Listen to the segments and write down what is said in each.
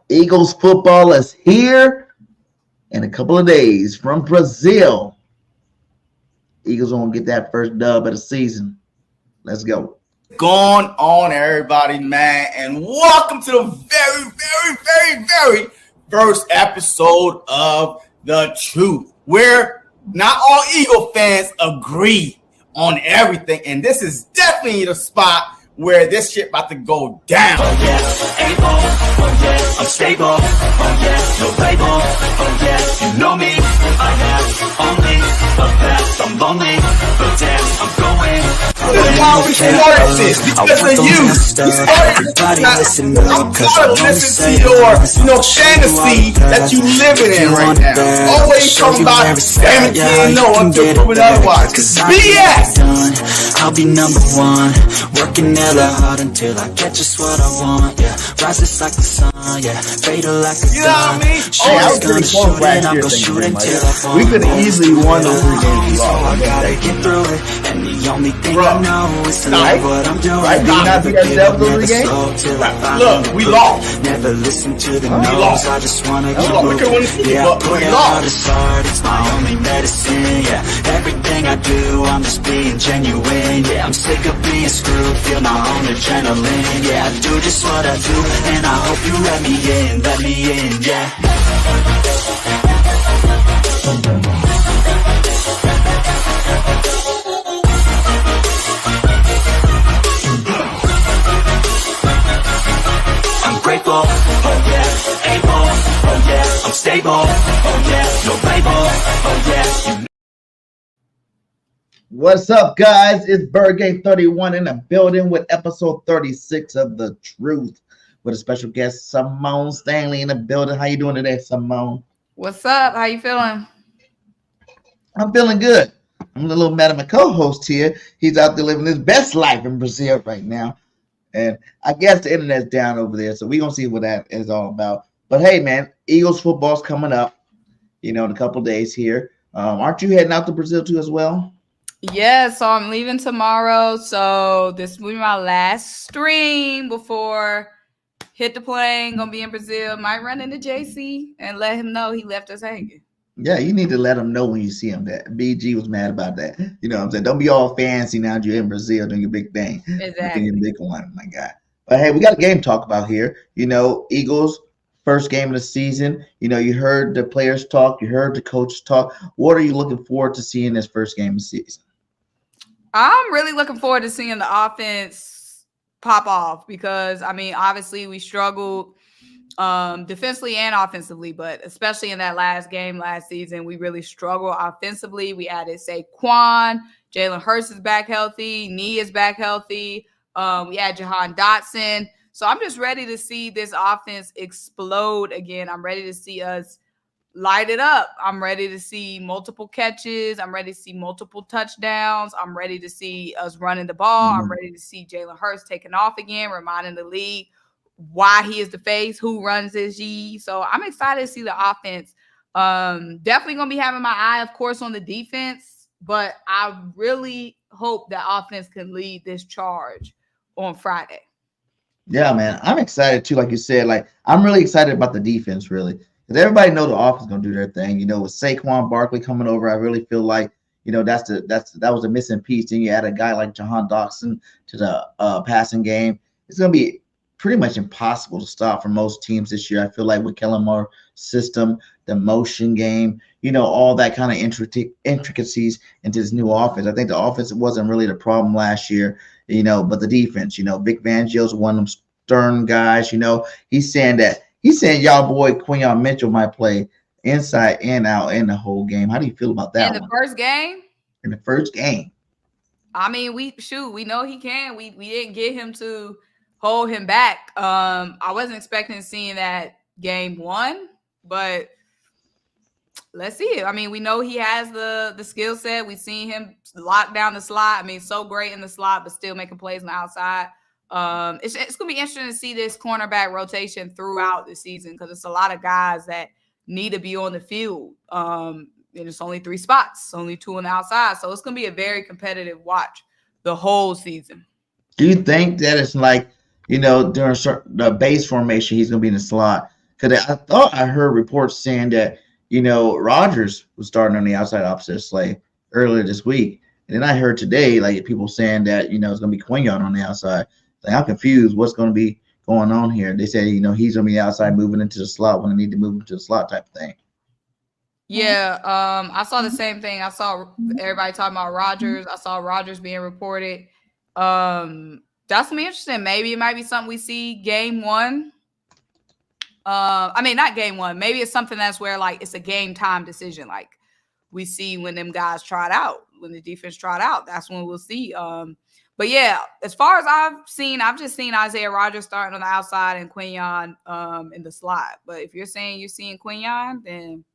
Eagles football is here in a couple of days from Brazil. Eagles gonna get that first dub of the season. Let's go. Going on, everybody, man, and welcome to the very first episode of The Truth, where not all Eagle fans agree on everything, and this is definitely the spot where this shit about to go down. Oh yeah, able, oh yeah, I'm stable, oh yeah, no label, oh yeah, you know me, I have only the best, I'm lonely, but damn, I'm going. This is why we started this, because of you. We started this. I'm tired of listening to your fantasy that you living in right now. Always talking about everything no one can prove it otherwise. BS! I'll be number one, working hella hard until I get just what I want, yeah. Rises like the sun, yeah. Fatal like a gun. You know what I mean? Hey, I was pretty close last year. We could have easily won those 3 games. So I gotta get through it, and the only thing I know is to love what I'm doing. Right? Never give up, never slow till I find Look, we lost. Never listen to the We no's, lost. I just wanna keep We could win the moving. Super Yeah, Bowl, I but put we it lost. out as hard, it's my only medicine. Yeah, everything I do, I'm just being genuine. Yeah, I'm sick of being screwed, feel my own adrenaline. Yeah, I do just what I do, and I hope you let me in, yeah. I'm grateful, oh yeah, able, oh yeah, I'm stable, oh yeah, no label, oh yeah. What's up, guys? It's Bird Game 31 in the building with episode 36 of The Truth with a special guest, Simone Stanley, in the building. How you doing today, Simone? What's up? How you feeling? I'm feeling good. I'm a little mad at my co-host here. He's out there living his best life in Brazil right now. And I guess the internet's down over there, so we're going to see what that is all about. But hey, man, Eagles football's coming up, in a couple days here. Aren't you heading out to Brazil too as well? Yeah, so I'm leaving tomorrow. So this will be my last stream before hit the plane. Gonna be in Brazil. Might run into JC and let him know he left us hanging. Yeah, you need to let him know when you see him that BG was mad about that. You know what I'm saying? Don't be all fancy now that you're in Brazil doing your big thing. Exactly. Doing your big one, my guy. But hey, we got a game to talk about here. Eagles, first game of the season. You heard the players talk. You heard the coaches talk. What are you looking forward to seeing this first game of the season? I'm really looking forward to seeing the offense pop off because, obviously we struggled defensively and offensively, but especially in that last game last season, we really struggled offensively. We added Saquon, Jalen Hurts is back healthy, Nee is back healthy. We had Jahan Dotson. So I'm just ready to see this offense explode again. I'm ready to see us light it up. I'm ready to see multiple catches. I'm ready to see multiple touchdowns. I'm ready to see us running the ball. I'm ready to see Jalen Hurts taking off again, reminding the league why he is the face, who runs this G. So I'm excited to see the offense. Definitely going to be having my eye, of course, on the defense, but I really hope that offense can lead this charge on Friday. Yeah, man, I'm excited too. Like you said, I'm really excited about the defense, really, because everybody know the offense is gonna do their thing. With Saquon Barkley coming over, I really feel like that was a missing piece. Then you add a guy like Jahan Dotson to the passing game. It's gonna be pretty much impossible to stop for most teams this year. I feel like with Kellen Moore's system, the motion game, all that kind of intricacies into this new offense. I think the offense wasn't really the problem last year, but the defense, Vic Fangio's one of them stern guys, he's saying y'all boy Quinyon Mitchell might play inside and out in the whole game. How do you feel about that? In the first game? In the first game. We know he can. We didn't get him to hold him back. I wasn't expecting seeing that game 1, but let's see it. We know he has the skill set. We've seen him lock down the slot. So great in the slot, but still making plays on the outside. It's going to be interesting to see this cornerback rotation throughout the season because it's a lot of guys that need to be on the field. And it's only 3 spots, only 2 on the outside. So it's going to be a very competitive watch the whole season. Do you think that it's during the base formation, he's going to be in the slot? Because I thought I heard reports saying that, Rogers was starting on the outside opposite of Slay earlier this week. And then I heard today, like, people saying that, it's going to be Quinion on the outside. Like, I'm confused what's going to be going on here. They say, he's going to be outside moving into the slot when they need to move into the slot type of thing. Yeah, I saw the same thing. I saw everybody talking about Rogers. I saw Rogers being reported. That's gonna be interesting. Maybe it might be something we see game one. I mean, not game one. Maybe it's something that's where like it's a game time decision. Like we see when them guys trot out, when the defense trot out. That's when we'll see. But yeah, as far as I've just seen Isaiah Rogers starting on the outside and Quinion in the slot. But if you're saying you're seeing Quinion, then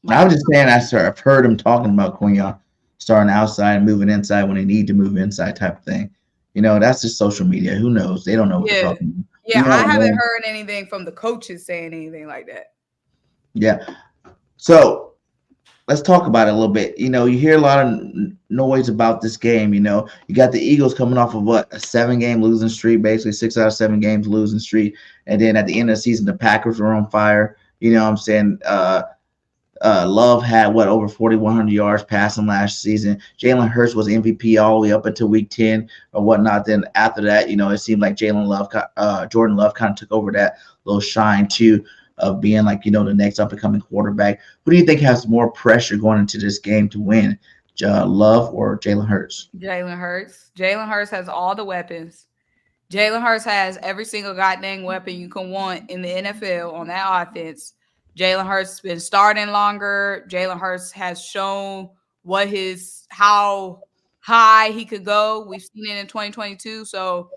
I was just saying, I've heard him talking about Quinion starting outside and moving inside when they need to move inside type of thing. That's just social media. Who knows? They don't know what they're talking about. Yeah, I haven't heard anything from the coaches saying anything like that. Yeah. So let's talk about it a little bit. You hear a lot of noise about this game. You got the Eagles coming off of a 7-game losing streak, basically 6 out of 7 games losing streak. And then at the end of the season, the Packers were on fire. You know what I'm saying? Love had over 4,100 yards passing last season. Jalen Hurts was MVP all the way up until week 10 or whatnot. Then after that, it seemed like Jordan Love kind of took over that little shine too of being like, the next up and coming quarterback. Who do you think has more pressure going into this game to win, Love or Jalen Hurts? Jalen Hurts. Jalen Hurts has all the weapons. Jalen Hurts has every single goddamn weapon you can want in the NFL on that offense. Jalen Hurts has been starting longer. Jalen Hurts has shown how high he could go. We've seen it in 2022. So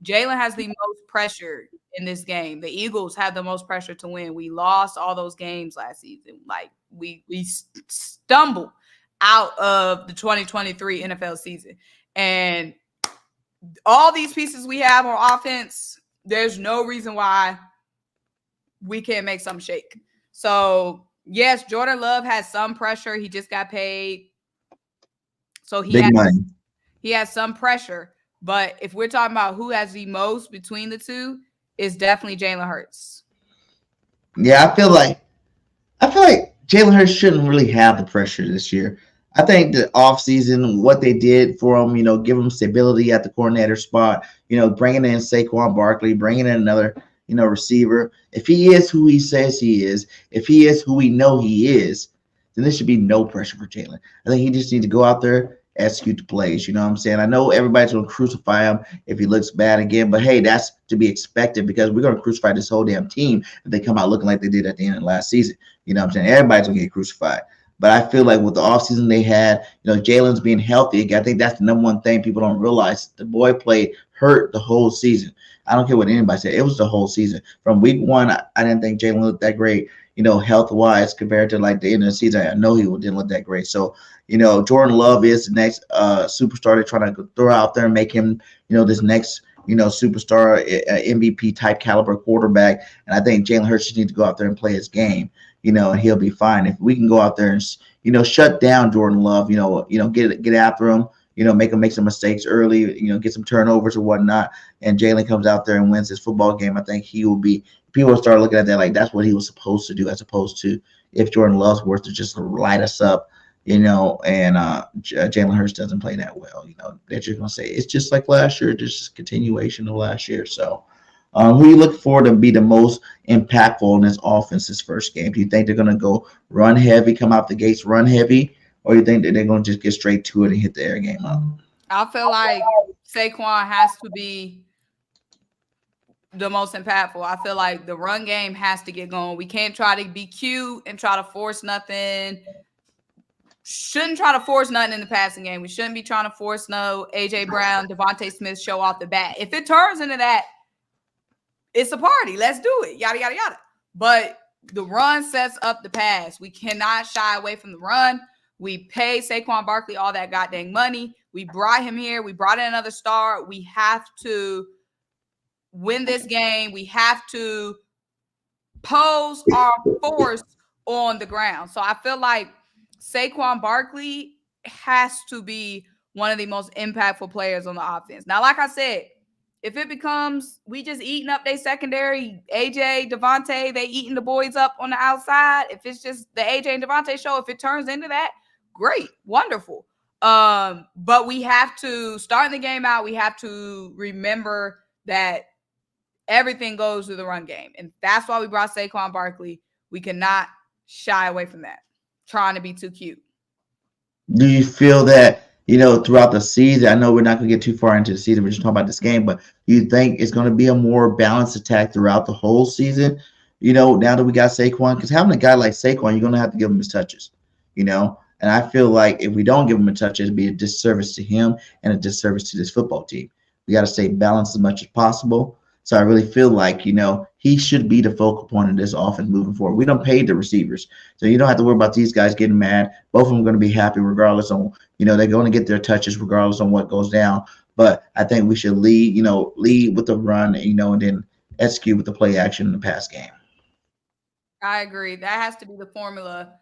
Jalen has the most pressure in this game. The Eagles have the most pressure to win. We lost all those games last season. Like we stumbled out of the 2023 NFL season. And all these pieces we have on offense, there's no reason why we can't make some shake. So, yes, Jordan Love has some pressure. He just got paid. So he has some pressure. But if we're talking about who has the most between the two, it's definitely Jalen Hurts. Yeah, I feel like Jalen Hurts shouldn't really have the pressure this year. I think the offseason, what they did for him, give him stability at the coordinator spot, bringing in Saquon Barkley, bringing in another receiver. If he is who he says he is, if he is who we know he is, then there should be no pressure for Jalen. I think he just needs to go out there, execute the plays. You know what I'm saying? I know everybody's going to crucify him if he looks bad again, but hey, that's to be expected because we're going to crucify this whole damn team if they come out looking like they did at the end of last season. You know what I'm saying? Everybody's going to get crucified. But I feel like with the offseason they had, Jalen's being healthy again. I think that's the number one thing people don't realize. The boy played hurt the whole season. I don't care what anybody said. It was the whole season. From week 1, I didn't think Jalen looked that great, health-wise compared to like the end of the season. I know he didn't look that great. So, Jordan Love is the next superstar they're trying to throw out there and make him, this next, superstar MVP type caliber quarterback. And I think Jalen Hurts just needs to go out there and play his game, and he'll be fine. If we can go out there and, shut down Jordan Love, get after him, make him make some mistakes early, get some turnovers or whatnot, and Jalen comes out there and wins his football game, I think he will be – people will start looking at that like that's what he was supposed to do as opposed to if Jordan Love's worth to just light us up, and Jalen Hurts doesn't play that well. They're just going to say it's just like last year, just a continuation of last year. So who you look for to be the most impactful in this offense this first game? Do you think they're going to go run heavy, come out the gates run heavy, or you think that they're going to just get straight to it and hit the air game up? I feel like Saquon has to be the most impactful. I feel like the run game has to get going. We can't try to be cute and try to force nothing. Shouldn't try to force nothing in the passing game. We shouldn't be trying to force no A.J. Brown, Devontae Smith show off the bat. If it turns into that, it's a party. Let's do it. Yada, yada, yada. But the run sets up the pass. We cannot shy away from the run. We paid Saquon Barkley all that goddamn money. We brought him here. We brought in another star. We have to win this game. We have to pose our force on the ground. So I feel like Saquon Barkley has to be one of the most impactful players on the offense. Now, like I said, if it becomes we just eating up their secondary, AJ, Devontae, they eating the boys up on the outside. If it's just the AJ and Devontae show, if it turns into that, great, wonderful. But we have to start the game out. We have to remember that everything goes through the run game. And that's why we brought Saquon Barkley. We cannot shy away from that. Trying to be too cute. Do you feel that, throughout the season, I know we're not going to get too far into the season, we're just talking about this game, but you think it's going to be a more balanced attack throughout the whole season, now that we got Saquon? Because having a guy like Saquon, you're going to have to give him his touches, and I feel like if we don't give him a touch, it'd be a disservice to him and a disservice to this football team. We got to stay balanced as much as possible. So I really feel like, he should be the focal point of this offense moving forward. We don't pay the receivers. So you don't have to worry about these guys getting mad. Both of them are going to be happy regardless on, they're going to get their touches regardless on what goes down. But I think we should lead with the run, and then execute with the play action in the pass game. I agree. That has to be the formula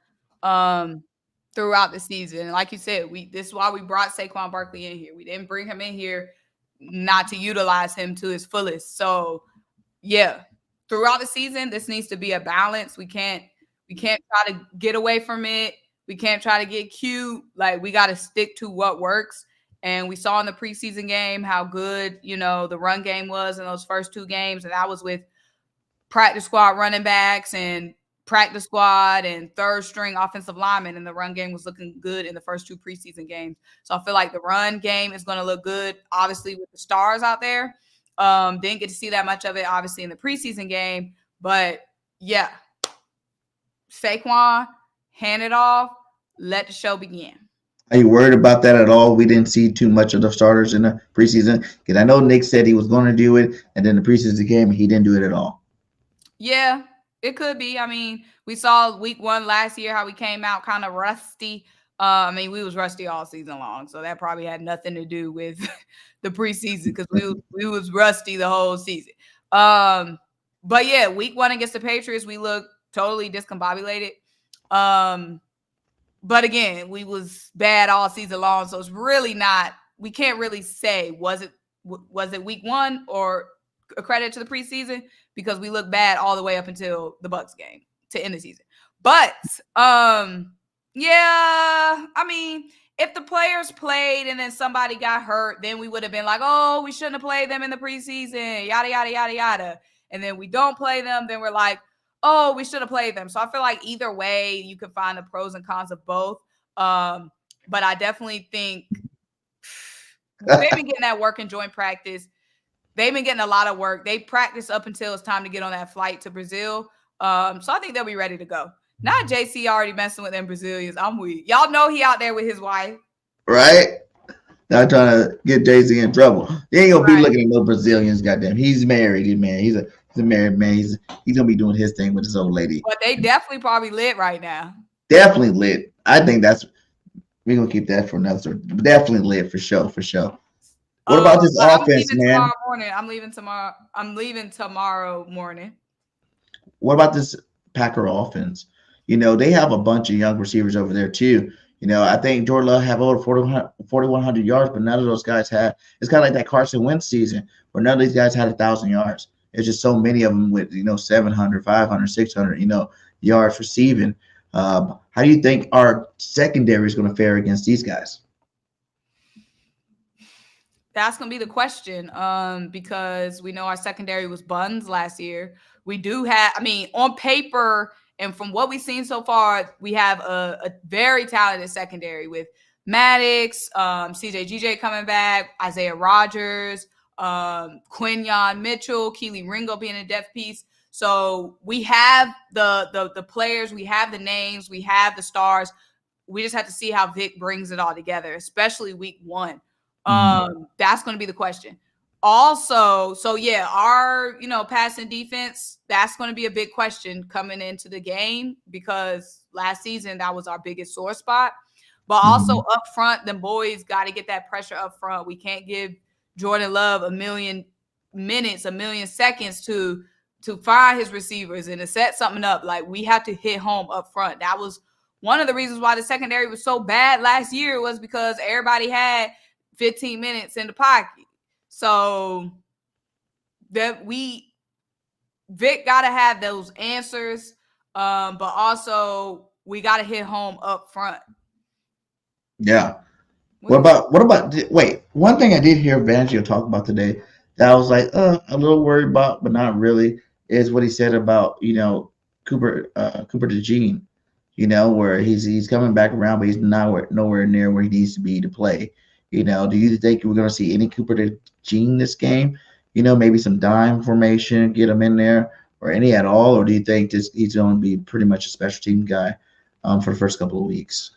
throughout the season. And like you said, this is why we brought Saquon Barkley in here. We didn't bring him in here not to utilize him to his fullest. So yeah, throughout the season, this needs to be a balance. We can't try to get away from it. We can't try to get cute. Like, we got to stick to what works. And we saw in the preseason game how good, the run game was in those first two games. And that was with practice squad running backs and practice squad and third string offensive linemen, and the run game was looking good in the first two preseason games. So I feel like the run game is going to look good, obviously, with the stars out there. Didn't get to see that much of it, obviously, in the preseason game. But, yeah, Saquon, hand it off, let the show begin. Are you worried about that at all? We didn't see too much of the starters in the preseason, because I know Nick said he was going to do it, and then the preseason game, he didn't do it at all. Yeah, it could be. I mean, we saw week 1 last year how we came out kind of rusty. We was rusty all season long, so that probably had nothing to do with the preseason, because we was rusty the whole season. But yeah, week 1 against the Patriots, we looked totally discombobulated. But again, we was bad all season long, so it's really not. We can't really say was it week 1 or a credit to the preseason, because we look bad all the way up until the Bucs game to end the season. But yeah, if the players played and then somebody got hurt, then we would have been like, oh, we shouldn't have played them in the preseason, yada, yada, yada, yada. And then we don't play them, then we're like, oh, we should have played them. So I feel like either way, you can find the pros and cons of both. But I definitely think they've been getting that work in joint practice. They've been getting a lot of work. They practice up until it's time to get on that flight to Brazil. So I think they'll be ready to go. Not JC already messing with them Brazilians. I'm weak. Y'all know he out there with his wife. Right? Not trying to get Jay-Z in trouble. He ain't going to be looking at no Brazilians, goddamn. He's married, man. He's a married man. He's going to be doing his thing with his old lady. But they definitely probably lit right now. Definitely lit. I think we're going to keep that for another story. Definitely lit for sure. What about this offense, man? I'm leaving tomorrow morning. What about this Packer offense? They have a bunch of young receivers over there too. I think Jordan Love have over 4,100 yards, but none of those guys had. It's kind of like that Carson Wentz season where none of these guys had 1,000 yards. There's just so many of them with 700, 500, 600 yards receiving. How do you think our secondary is going to fare against these guys? That's going to be the question, because we know our secondary was buns last year. We do have, on paper and from what we've seen so far, we have a very talented secondary with Maddox, CJ coming back, Isaiah Rodgers, Quinyon Mitchell, Keely Ringo being a depth piece. So we have the players, we have the names, we have the stars. We just have to see how Vic brings it all together, especially week 1. That's going to be the question. Also, so yeah, our, passing defense, that's going to be a big question coming into the game, because last season that was our biggest sore spot. But also up front, them boys got to get that pressure up front. We can't give Jordan Love 1 million minutes, 1 million seconds to find his receivers and to set something up. Like, we have to hit home up front. That was one of the reasons why the secondary was so bad last year, was because everybody had 15 minutes in the pocket. So that Vic got to have those answers, but also we got to hit home up front. Yeah. What about? Wait, one thing I did hear Vangio talk about today that I was like, a little worried about, but not really, is what he said about Cooper DeJean, where he's coming back around, but he's nowhere near where he needs to be to play. Do you think we're going to see any Cooper DeJean this game? Maybe some dime formation, get him in there, or any at all, or do you think he's going to be pretty much a special team guy for the first couple of weeks?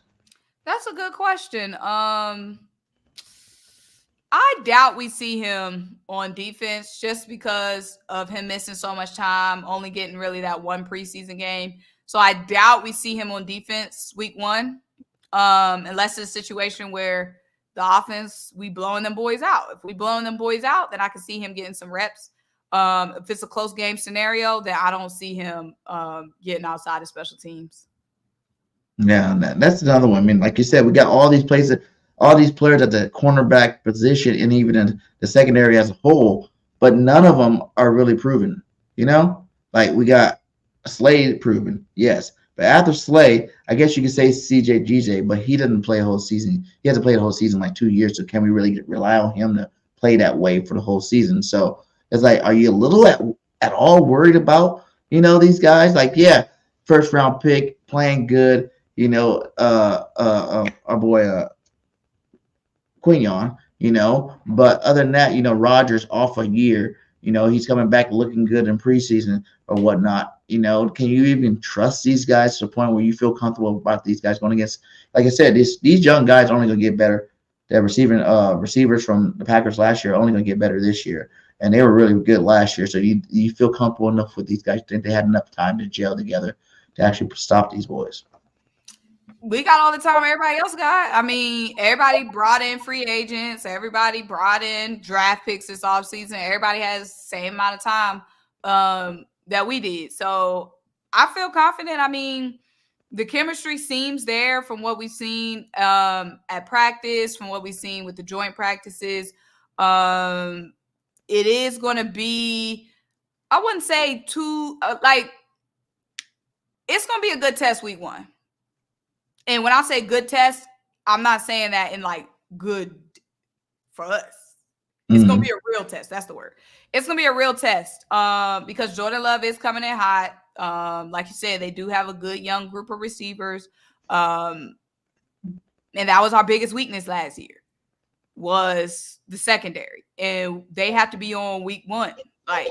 That's a good question. I doubt we see him on defense just because of him missing so much time, only getting really that one preseason game. So I doubt we see him on defense week 1, unless it's a situation where the offense, we blowing them boys out. If we blowing them boys out, then I can see him getting some reps. If it's a close game scenario, then I don't see him getting outside of special teams. Yeah, that's another one. I mean, like you said, we got all these players at the cornerback position and even in the secondary as a whole, but none of them are really proven. Like we got Slade proven, yes, but after Slade, I guess you could say CJ GJ, but he didn't play a whole season. He hasn't played a whole season like 2 years, so can we really rely on him to play that way for the whole season? So it's like, are you a little at all worried about these guys? Like, yeah, first round pick, playing good. Our boy Quignon, but other than that, Rogers off a year, he's coming back looking good in preseason or whatnot. Can you even trust these guys to the point where you feel comfortable about these guys going against? Like I said, these young guys are only going to get better. The receivers from the Packers last year are only going to get better this year, and they were really good last year. So you feel comfortable enough with these guys? Think they had enough time to gel together to actually stop these boys? We got all the time everybody else got. I mean, everybody brought in free agents. Everybody brought in draft picks this offseason. Everybody has the same amount of time that we did. So I feel confident. I mean, the chemistry seems there from what we've seen at practice, from what we've seen with the joint practices. It is going to be, I wouldn't say too, it's going to be a good test week 1. And when I say good test, I'm not saying that in like good for us. It's going to be a real test. That's the word. It's going to be a real test because Jordan Love is coming in hot. Like you said, they do have a good young group of receivers. And that was our biggest weakness last year was the secondary. And they have to be on week 1. Like,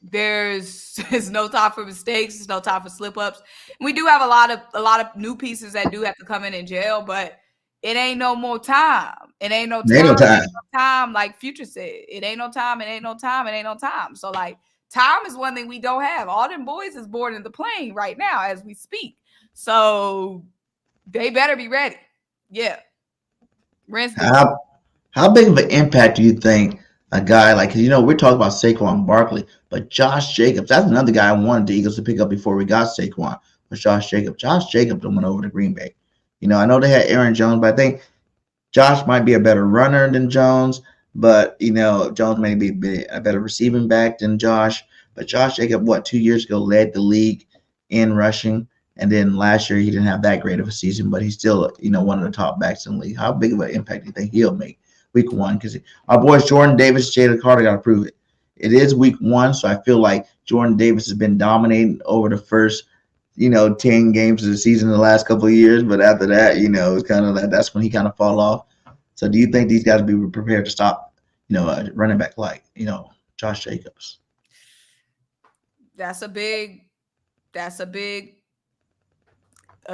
there's no time for mistakes. There's no time for slip ups. We do have a lot of new pieces that do have to come in jail, but it ain't no more time. It ain't no time. It ain't no time. Like Future said, it ain't no time. It ain't no time. It ain't no time. So like time is one thing we don't have. All them boys is boarding the plane right now as we speak. So they better be ready. Yeah. How big of an impact do you think a guy like, we're talking about Saquon Barkley, but Josh Jacobs, that's another guy I wanted the Eagles to pick up before we got Saquon, was Josh Jacobs. Josh Jacobs went over to Green Bay. I know they had Aaron Jones, but I think Josh might be a better runner than Jones, but, Jones may be a better receiving back than Josh. But Josh Jacobs, 2 years ago, led the league in rushing. And then last year, he didn't have that great of a season, but he's still, one of the top backs in the league. How big of an impact do you think he'll make week 1? Because our boys Jordan Davis, Jalen Carter got to prove it. It is week 1, so I feel like Jordan Davis has been dominating over the first, 10 games of the season in the last couple of years. But after that, it's kind of that's when he kind of fall off. So do you think these guys will be prepared to stop, a running back like, Josh Jacobs? That's a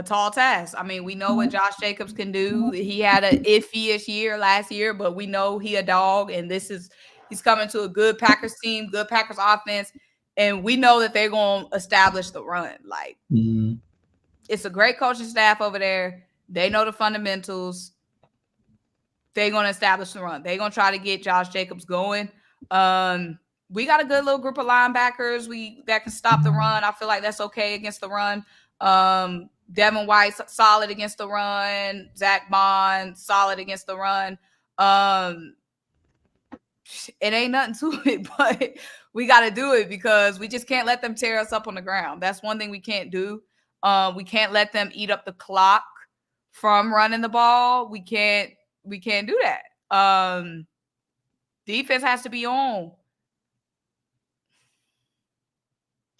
tall task. I mean, we know what Josh Jacobs can do. He had an iffy-ish year last year, but we know he a dog, and he's coming to a good Packers team, good Packers offense, and we know that they're going to establish the run. Like, It's a great coaching staff over there. They know the fundamentals. They're going to establish the run. They're going to try to get Josh Jacobs going. We got a good little group of linebackers that can stop the run. I feel like that's okay against the run. Devin White solid against the run. Zach Bond solid against the run. it ain't nothing to it, but we got to do it because we just can't let them tear us up on the ground. That's one thing we can't do. We can't let them eat up the clock from running the ball. We can't do that. Defense has to be on.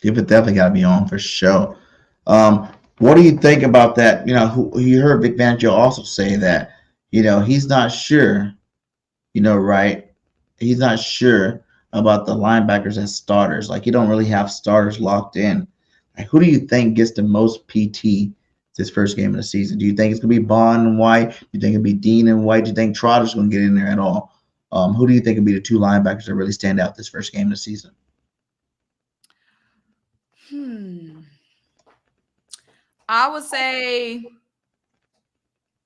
Defense definitely got to be on for sure. What do you think about that? You heard Vic Fangio also say that, he's not sure, right? He's not sure about the linebackers as starters. Like, you don't really have starters locked in. Like, who do you think gets the most PT this first game of the season? Do you think it's going to be Bond and White? Do you think it'll be Dean and White? Do you think Trotter's going to get in there at all? Who do you think will be the two linebackers that really stand out this first game of the season? I would say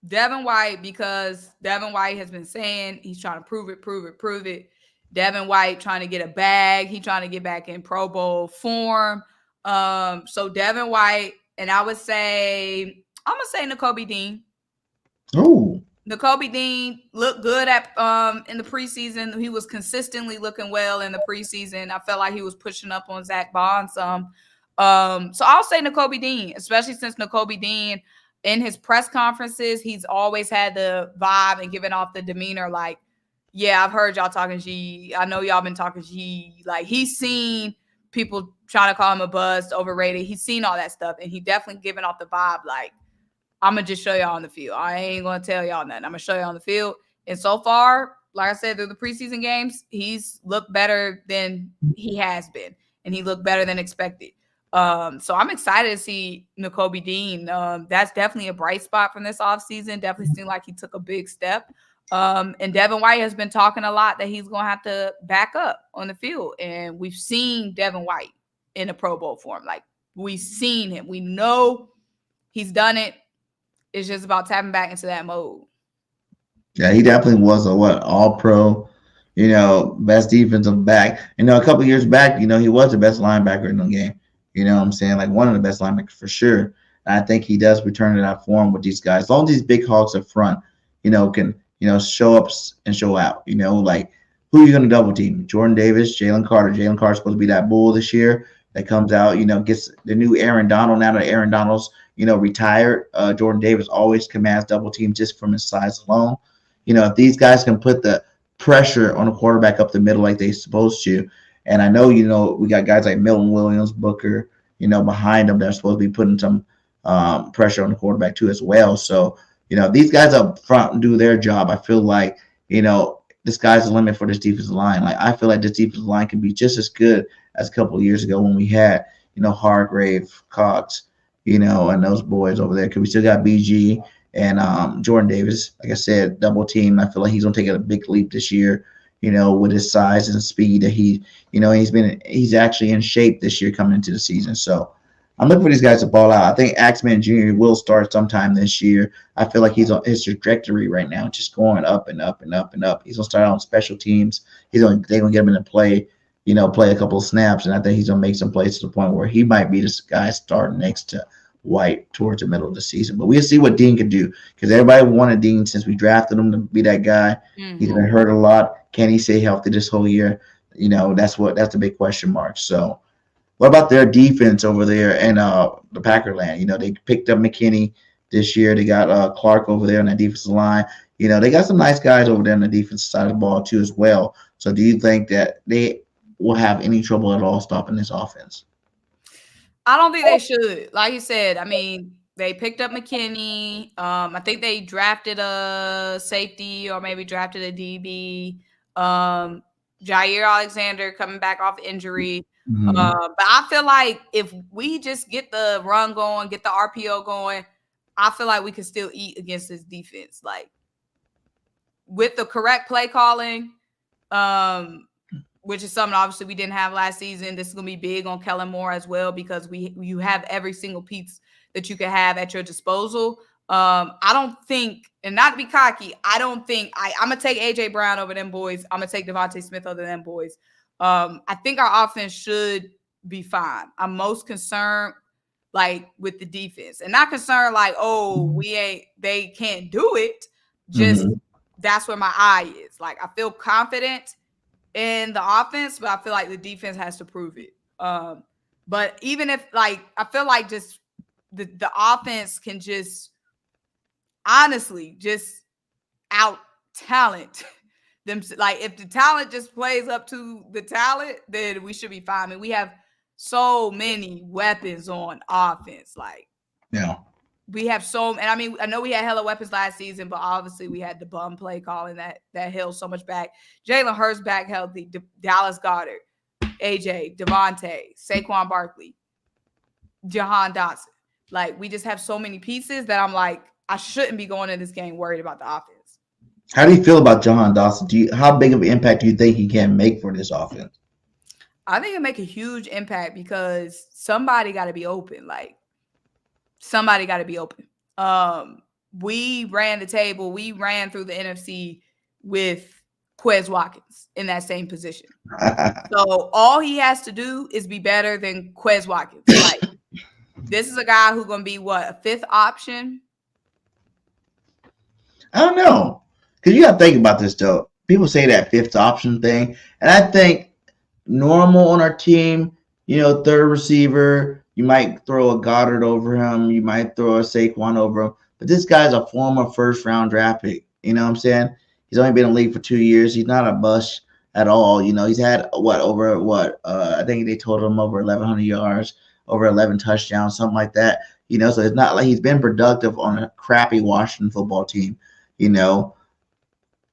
Devin White, because Devin White has been saying he's trying to prove it. Devin White trying to get a bag. He's trying to get back in Pro Bowl form. So Devin White, and I'm gonna say Nakobe Dean. Oh, Nakobe Dean looked good at in the preseason. He was consistently looking well in the preseason. I felt like he was pushing up on Zach Bond some. So I'll say Nakobe Dean, especially since Nakobe Dean in his press conferences, he's always had the vibe and giving off the demeanor like, yeah, I've heard y'all talking G. I know y'all been talking G. Like, he's seen people trying to call him a bust, overrated. He's seen all that stuff, and he definitely giving off the vibe like, I'm going to just show y'all on the field. I ain't going to tell y'all nothing. I'm going to show y'all on the field. And so far, like I said, through the preseason games, he's looked better than he has been, and he looked better than expected. So I'm excited to see Nakobe Dean. That's definitely a bright spot from this offseason. Definitely seemed like he took a big step. And Devin White has been talking a lot that he's going to have to back up on the field. And we've seen Devin White in a Pro Bowl form. Like, we've seen him. We know he's done it. It's just about tapping back into that mode. Yeah, he definitely was a all-pro, best defensive back. A couple of years back, he was the best linebacker in the game. You know what I'm saying? Like, one of the best linebackers for sure. And I think he does return to that form with these guys. As long as these big hogs up front, can, show up and show out. Like, who are you going to double team? Jordan Davis, Jalen Carter. Jalen Carter's supposed to be that bull this year that comes out, gets the new Aaron Donald. Now that Aaron Donald's, retired, Jordan Davis always commands double team just from his size alone. If these guys can put the pressure on the quarterback up the middle like they're supposed to, and I know, we got guys like Milton Williams, Booker, behind them that are supposed to be putting some pressure on the quarterback too as well. So, these guys up front do their job. I feel like, the sky's the limit for this defensive line. Like, I feel like this defensive line can be just as good as a couple of years ago when we had, Hargrave, Cox, and those boys over there. Because we still got BG and Jordan Davis. Like I said, double team. I feel like he's going to take a big leap this year, with his size and speed that he's actually in shape this year coming into the season. So I'm looking for these guys to ball out. I think Axman Jr. will start sometime this year. I feel like he's on his trajectory right now, just going up and up and up and up. He's gonna start on special teams. They're gonna get him in to play, play a couple of snaps, and I think he's gonna make some plays to the point where he might be this guy starting next to White towards the middle of the season. But we'll see what Dean can do, because everybody wanted Dean since we drafted him to be that guy. Mm-hmm. He's been hurt a lot. Can he stay healthy this whole year? That's the big question mark. So what about their defense over there in the Packerland? They picked up McKinney this year. They got Clark over there on that defensive line. They got some nice guys over there on the defensive side of the ball too as well. So do you think that they will have any trouble at all stopping this offense? I don't think they should. Like you said, I mean, they picked up McKinney. I think they drafted a safety or maybe drafted a DB. Jair Alexander coming back off injury. Mm-hmm. But I feel like if we just get the run going, get the RPO going, I feel like we can still eat against this defense. Like, with the correct play calling, which is something obviously we didn't have last season. This is going to be big on Kellen Moore as well, because you have every single piece that you can have at your disposal. I don't think, and not to be cocky, I don't think I'm going to take A.J. Brown over them boys. I'm going to take Devontae Smith over them boys. I think our offense should be fine. I'm most concerned, like, with the defense, and not concerned like, they can't do it. Just that's where my eye is. Like, I feel confident in the offense, but I feel like the defense has to prove it. But even if I feel like just the offense can just honestly just out talent them. Like if the talent just plays up to the talent, then we should be fine. I mean, we have so many weapons on offense. Like, yeah, we have and I mean, I know we had hella weapons last season, but obviously we had the bum play calling that held so much back. Jalen Hurts back healthy, Dallas Goedert, AJ, Devontae, Saquon Barkley, Jahan Dotson. Like, we just have so many pieces that I'm like, I shouldn't be going in this game worried about the offense. How do you feel about Jahan Dotson? How big of an impact do you think he can make for this offense? I think it'll make a huge impact because somebody got to be open. Like, somebody got to be open. We ran the table. We ran through the NFC with Quez Watkins in that same position. So all he has to do is be better than Quez Watkins. Like, this is a guy who's going to be a fifth option? I don't know. Because you got to think about this, though. People say that fifth option thing. And I think normal on our team, third receiver, you might throw a Goddard over him. You might throw a Saquon over him. But this guy's a former first-round draft pick. You know what I'm saying? He's only been in the league for 2 years. He's not a bust at all. He's had, I think they told him over 1,100 yards, over 11 touchdowns, something like that. So it's not like he's been productive on a crappy Washington football team.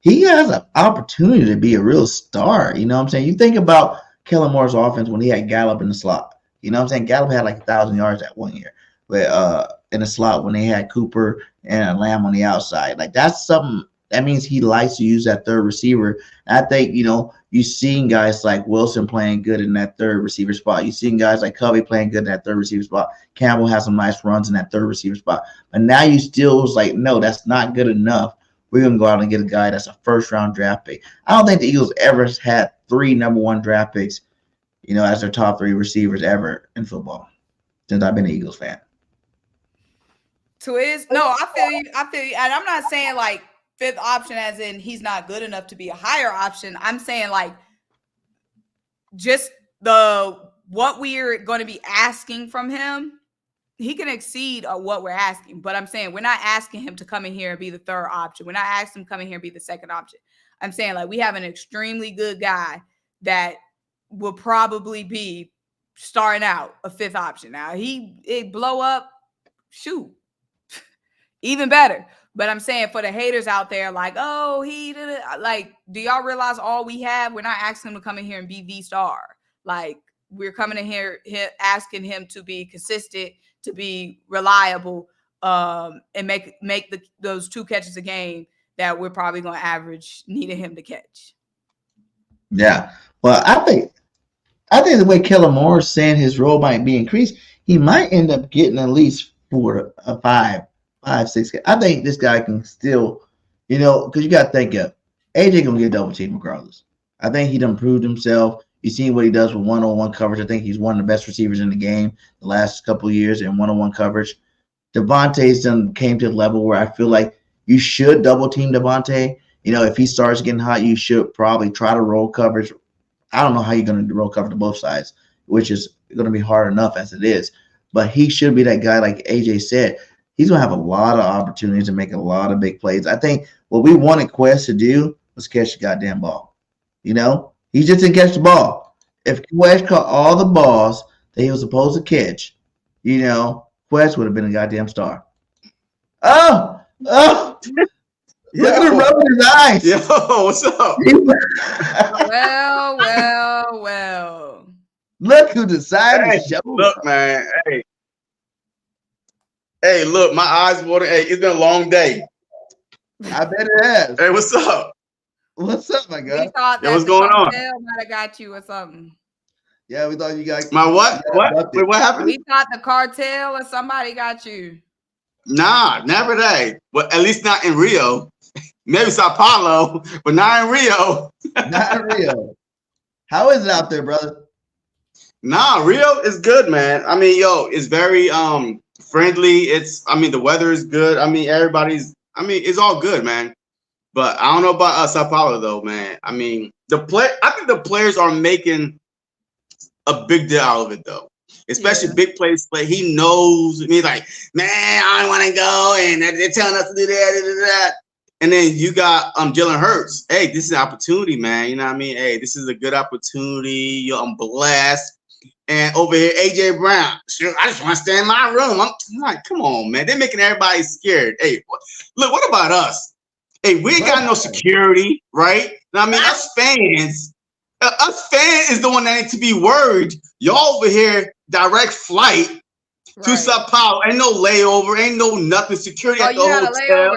He has an opportunity to be a real star. You know what I'm saying? You think about Kellen Moore's offense when he had Gallup in the slot. You know what I'm saying? Gallup had like 1,000 yards that 1 year. But in the slot when they had Cooper and Lamb on the outside. Like, that's something that means he likes to use that third receiver. And I think, you've seen guys like Wilson playing good in that third receiver spot. You've seen guys like Covey playing good in that third receiver spot. Campbell has some nice runs in that third receiver spot. But now you still was like, no, that's not good enough. We're going to go out and get a guy that's a first-round draft pick. I don't think the Eagles ever had 3 number 1 draft picks, as their top 3 receivers ever in football since I've been an Eagles fan. No, I feel you. And I'm not saying like fifth option as in he's not good enough to be a higher option. I'm saying like just what we're going to be asking from him, he can exceed what we're asking. But I'm saying we're not asking him to come in here and be the third option. We're not asking him to come in here and be the second option. I'm saying like we have an extremely good guy that will probably be starting out a fifth option. Now it blow up, shoot, even better. But I'm saying for the haters out there, like, oh, he did it. Like, do y'all realize all we have? We're not asking him to come in here and be the star. Like, we're coming in here asking him to be consistent, to be reliable, and make those 2 catches a game that we're probably going to average needing him to catch. Yeah. Well, I think the way Kellen Moore is saying his role might be increased, he might end up getting at least 4 to 5, 6. I think this guy can still, because you got to think of AJ going to get double team regardless. I think he done proved himself. You've seen what he does with one-on-one coverage. I think he's one of the best receivers in the game the last couple of years in one-on-one coverage. Devontae's came to the level where I feel like you should double team Devontae. If he starts getting hot, you should probably try to roll coverage. I don't know how you're going to roll cover to both sides, which is going to be hard enough as it is. But he should be that guy, like AJ said. He's going to have a lot of opportunities to make a lot of big plays. I think what we wanted Quest to do was catch the goddamn ball. He just didn't catch the ball. If Quest caught all the balls that he was supposed to catch, Quest would have been a goddamn star. Oh! Look at him rubbing his eyes. Yo, what's up? Well. Look who decided to show. Look, man. Hey, look, my eyes water. Hey, it's been a long day. I bet it has. Hey, what's up? What's up, my guy? We thought that what's going on? Might have got you or something. Yeah, we thought you got my what? What? Wait, what happened? We thought the cartel or somebody got you. Nah, never that. Well, at least not in Rio. Maybe Sao Paulo, but not in Rio. Not in Rio. How is it out there, brother? Nah, Rio is good, man. I mean, it's very friendly. The weather is good. It's all good, man. But I don't know about Sao Paulo though, man. I mean, I think the players are making a big deal out of it though. Especially big players. Like he knows, and he's like, man, I don't want to go, and they're telling us to do that. And then you got Jalen Hurts. Hey, this is an opportunity, man. You know what I mean? Hey, this is a good opportunity. I'm blessed. And over here, AJ Brown. Sure, I just want to stay in my room. I'm like, come on, man. They're making everybody scared. Hey, look, what about us? Hey, we ain't got no security, right? I mean, us fans is the one that need to be worried. Y'all over here, direct flight to Sao Paulo. Ain't no layover, ain't no nothing. Security at the hotel.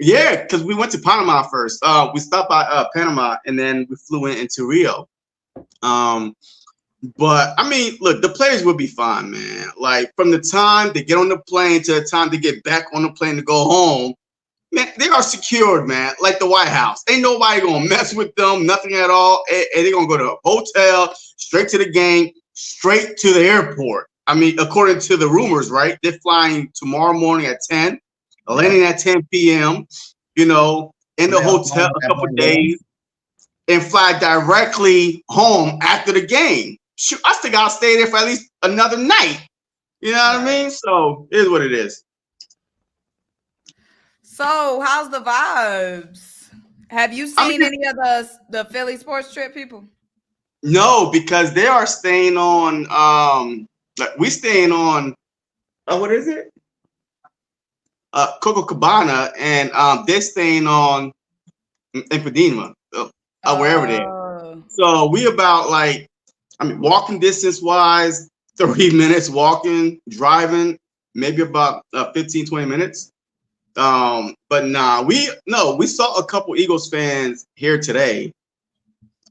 Yeah, because we went to Panama first. We stopped by Panama and then we flew into Rio. But I mean, look, the players will be fine, man. Like from the time they get on the plane to the time they get back on the plane to go home, man, they are secured, man. Like the White House. Ain't nobody gonna mess with them, nothing at all. And they're gonna go to a hotel, straight to the game, straight to the airport. I mean, according to the rumors, right? They're flying tomorrow morning at 10. Landing at 10 p.m., you know, in the hotel a couple days, and fly directly home after the game. Shoot, I still gotta stay there for at least another night. You know what I mean? So it is what it is. So how's the vibes? Have you seen any of the Philly Sports Trip people? No, because they are staying on like we staying on what is it? Coco Cabana, and they're staying on Ipanema, wherever they are. So we about like, I mean, walking distance wise, 30 minutes walking, driving, maybe about 15, 20 minutes. But nah, we saw a couple Eagles fans here today,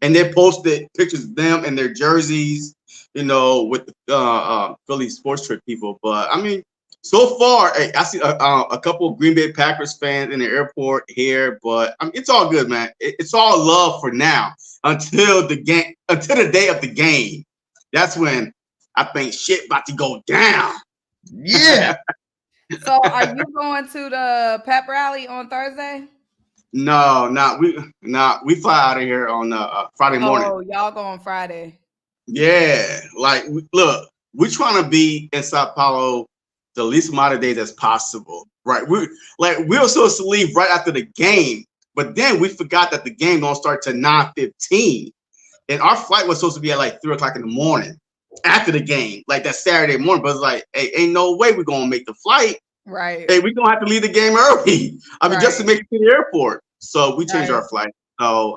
and they posted pictures of them and their jerseys, you know, with the Philly Sports Trip people. But I mean, so far, I see a couple of Green Bay Packers fans in the airport here, but I mean, it's all good, man. It's all love for now until the day of the game. That's when I think shit about to go down. Yeah. So, are you going to the pep rally on Thursday? No, we fly out of here on Friday morning. Oh, y'all go on Friday. Yeah, like look, we're trying to be in Sao Paulo the least amount of days as possible, right? We were supposed to leave right after the game, but then we forgot that the game don't start till 9:15, and our flight was supposed to be at like 3:00 in the morning after the game, like that Saturday morning. But it's like, hey, ain't no way we're gonna make the flight. Right. Hey, we're gonna have to leave the game early. I mean, just to make it to the airport. So we changed our flight. So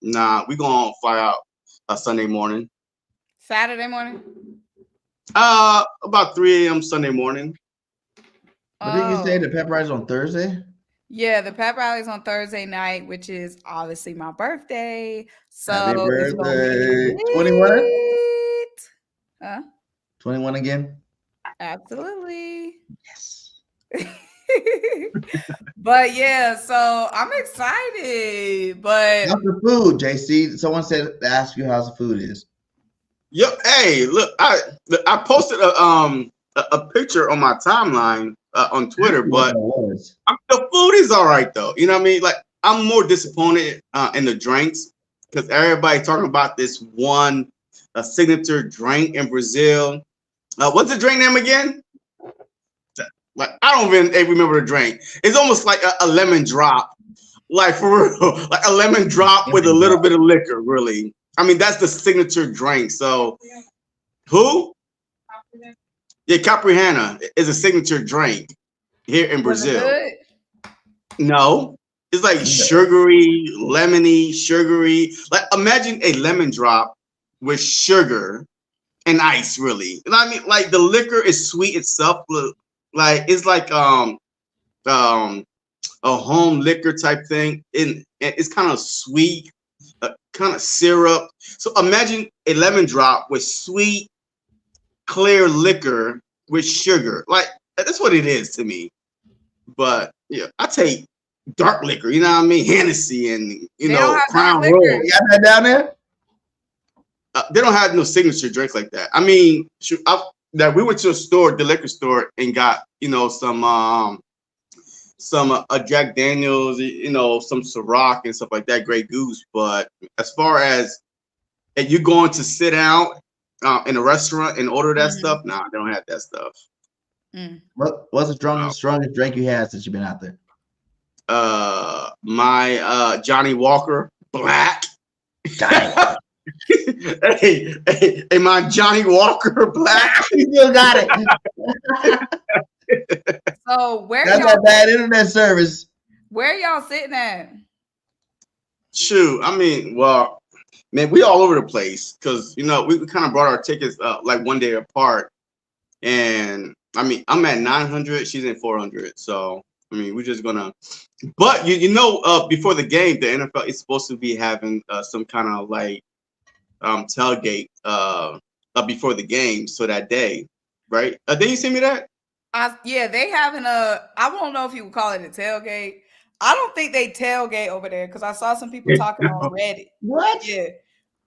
we're gonna fly out Sunday morning. Saturday morning. About 3 a.m. Sunday morning. But did you say the pep rally's on Thursday? Yeah, the pep rally's on Thursday night, which is obviously my birthday. So happy birthday. 21? Huh? 21 again? Absolutely. Yes. But yeah, so I'm excited. But how's the food, JC? Someone said to ask you how the food is. Yep. Hey, look, I posted a picture on my timeline on Twitter, but the food is all right though. You know what I mean? Like I'm more disappointed in the drinks because everybody talking about this one signature drink in Brazil. What's the drink name again? Like I don't even remember the drink. It's almost like a lemon drop, like for real, like a lemon drop with a little bit of liquor. Really, I mean that's the signature drink. So, who? Yeah, Capriana is a signature drink here in Brazil. No, it's like sugary, lemony, sugary. Like imagine a lemon drop with sugar and ice. Really, you know what I mean? Like the liquor is sweet itself. Like it's like a home liquor type thing, and it's kind of sweet, kind of syrup. So imagine a lemon drop with sweet, clear liquor with sugar. Like that's what it is to me. But yeah, I take dark liquor. You know what I mean? Hennessy and Crown Royal. You got that down there? They don't have no signature drinks like that. I mean, that we went to a store, the liquor store, and got some some Jack Daniels, some Ciroc and stuff like that, Grey Goose. But as far as if you're going to sit down in a restaurant and order that stuff, nah, they don't have that stuff. What's the strongest drink you had since you've been out there? My Johnny Walker Black. hey, my Johnny Walker Black. You still got it. So that's a bad internet service. Where y'all sitting at? Shoot, I mean, well, man, we all over the place because we kind of brought our tickets like one day apart, and I mean, I'm at 900, she's in 400, so I mean, we're just gonna. But before the game, the NFL is supposed to be having some kind of like tailgate before the game, so that day, right? Did you send me that? Yeah, they having I don't know if you would call it a tailgate. I don't think they tailgate over there because I saw some people talking on Reddit. What? Yeah.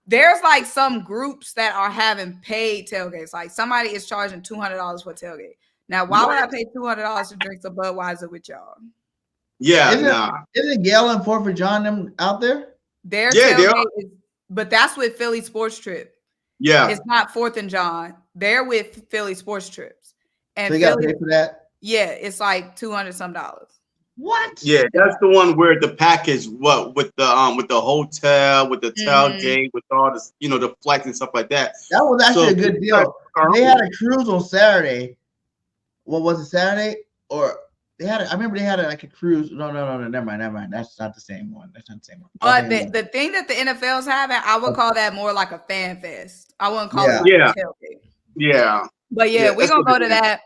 There's like some groups that are having paid tailgates. Like somebody is charging $200 for a tailgate. Now, why would I pay $200 to drink some Budweiser with y'all? Yeah, Isn't Gail and 4th of John them out there? Their tailgate is, but that's with Philly Sports Trip. Yeah. It's not 4th and John. They're with Philly Sports Trips. And so you got to pay for that? Yeah, it's like $200 some. What? Yeah, that's the one where the package, with the hotel, with the tailgate, with all this, the flights and stuff like that. That was actually a good deal. They had a cruise on Saturday. What was it, Saturday? Or they had I remember they had like a cruise. No, never mind. That's not the same one. But the thing that the NFL's having, I would call that more like a fan fest. I wouldn't call it like a tailgate. Yeah. But yeah, we're gonna go to that.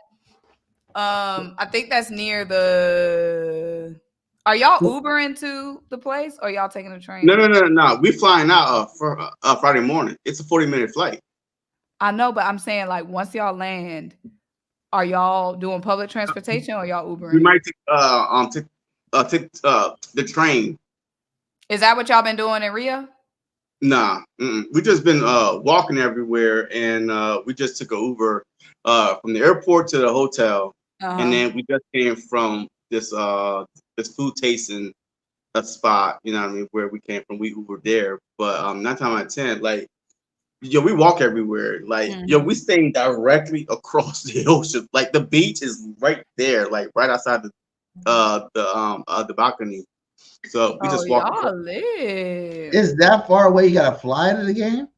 I think that's near the. Are y'all Ubering to the place, or y'all taking a train? No. We flying out for Friday morning. It's a 40-minute flight. I know, but I'm saying like once y'all land, are y'all doing public transportation or y'all Ubering? We might take the train. Is that what y'all been doing in Rio? Nah, we just been walking everywhere, and we just took an Uber from the airport to the hotel, and then we just came from this food tasting spot. You know what I mean? Where we came from, we Ubered there. But 9 times out of 10, like we walk everywhere. Like we staying directly across the ocean. Like the beach is right there, like right outside the balcony. So we just walk. Y'all live. Is that far away? You got to fly to the game?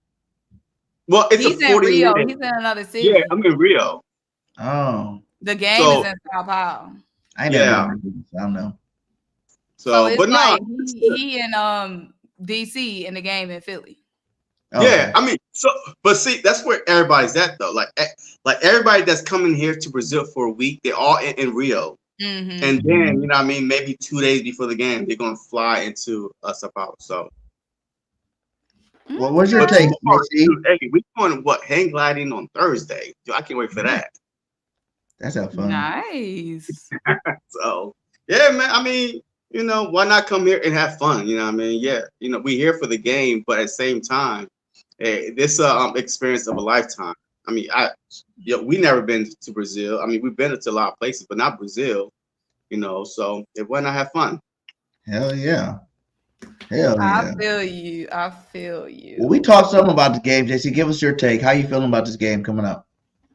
Well, it's He's a 40 in Rio. minute. He's in another city. Yeah, I'm in Rio. Oh. The game is in Sao Paulo. I don't know. So it's but like no, he in DC in the game in Philly. Yeah, I mean, but see, that's where everybody's at though. Like everybody that's coming here to Brazil for a week, they're all in Rio. Mm-hmm. And then, what I mean, maybe 2 days before the game, they're gonna fly into Sao Paulo. So, well, what's your take? Hey, we're going hang gliding on Thursday. Yo, I can't wait for that. That's how fun. Nice. So, yeah, man. I mean, why not come here and have fun? You know what I mean? Yeah, we're here for the game, but at the same time, hey, this experience of a lifetime. I mean, we never been to Brazil. I mean, we've been to a lot of places, but not Brazil. So why not have fun? Hell yeah. I feel you. Well, we talked something about the game, JC. Give us your take. How you feeling about this game coming up?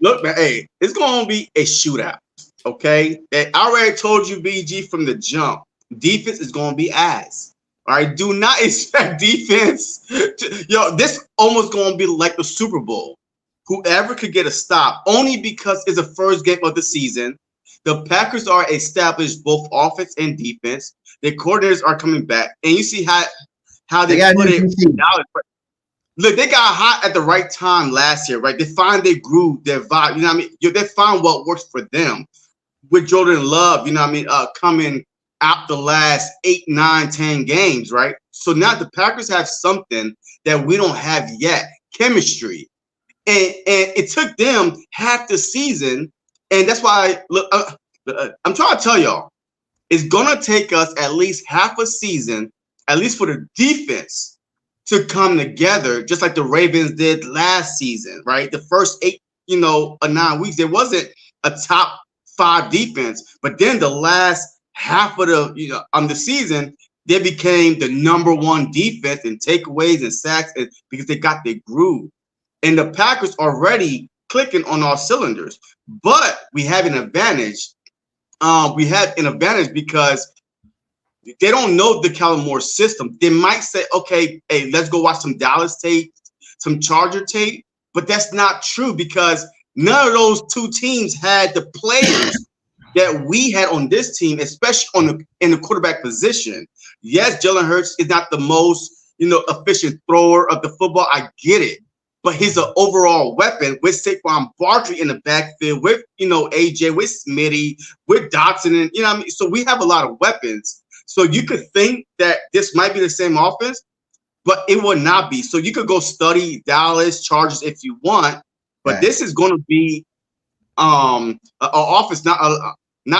Look, man, hey, it's gonna be a shootout. Okay, I already told you, BG, from the jump. Defense is gonna be ass. All right, do not expect defense. This almost gonna be like the Super Bowl. Whoever could get a stop, only because it's the first game of the season. The Packers are established both offense and defense. Their coordinators are coming back, and you see how they put it. Look, they got hot at the right time last year, right? They find their groove, their vibe. You know what I mean? They find what works for them. With Jordan Love, you know what I mean? Coming out the last 8, 9, 10 games, right? So now the Packers have something that we don't have yet: chemistry. And it took them half the season, and that's why I'm trying to tell y'all, it's gonna take us at least half a season, at least for the defense, to come together, just like the Ravens did last season, right? The first 8, 9 weeks, there wasn't a top 5 defense, but then the last half of the season, they became the #1 defense in takeaways and sacks, because they got their groove. And the Packers already clicking on all cylinders, but we have an advantage. We have an advantage because they don't know the Kellen Moore system. They might say, okay, hey, let's go watch some Dallas tape, some Charger tape, but that's not true because none of those two teams had the players that we had on this team, especially in the quarterback position. Yes, Jalen Hurts is not the most efficient thrower of the football. I get it. But he's an overall weapon with Saquon Barkley in the backfield, with AJ, with Smitty, with Dotson, and what I mean. So we have a lot of weapons. So you could think that this might be the same offense, but it will not be. So you could go study Dallas Chargers if you want, but this is going to be an offense not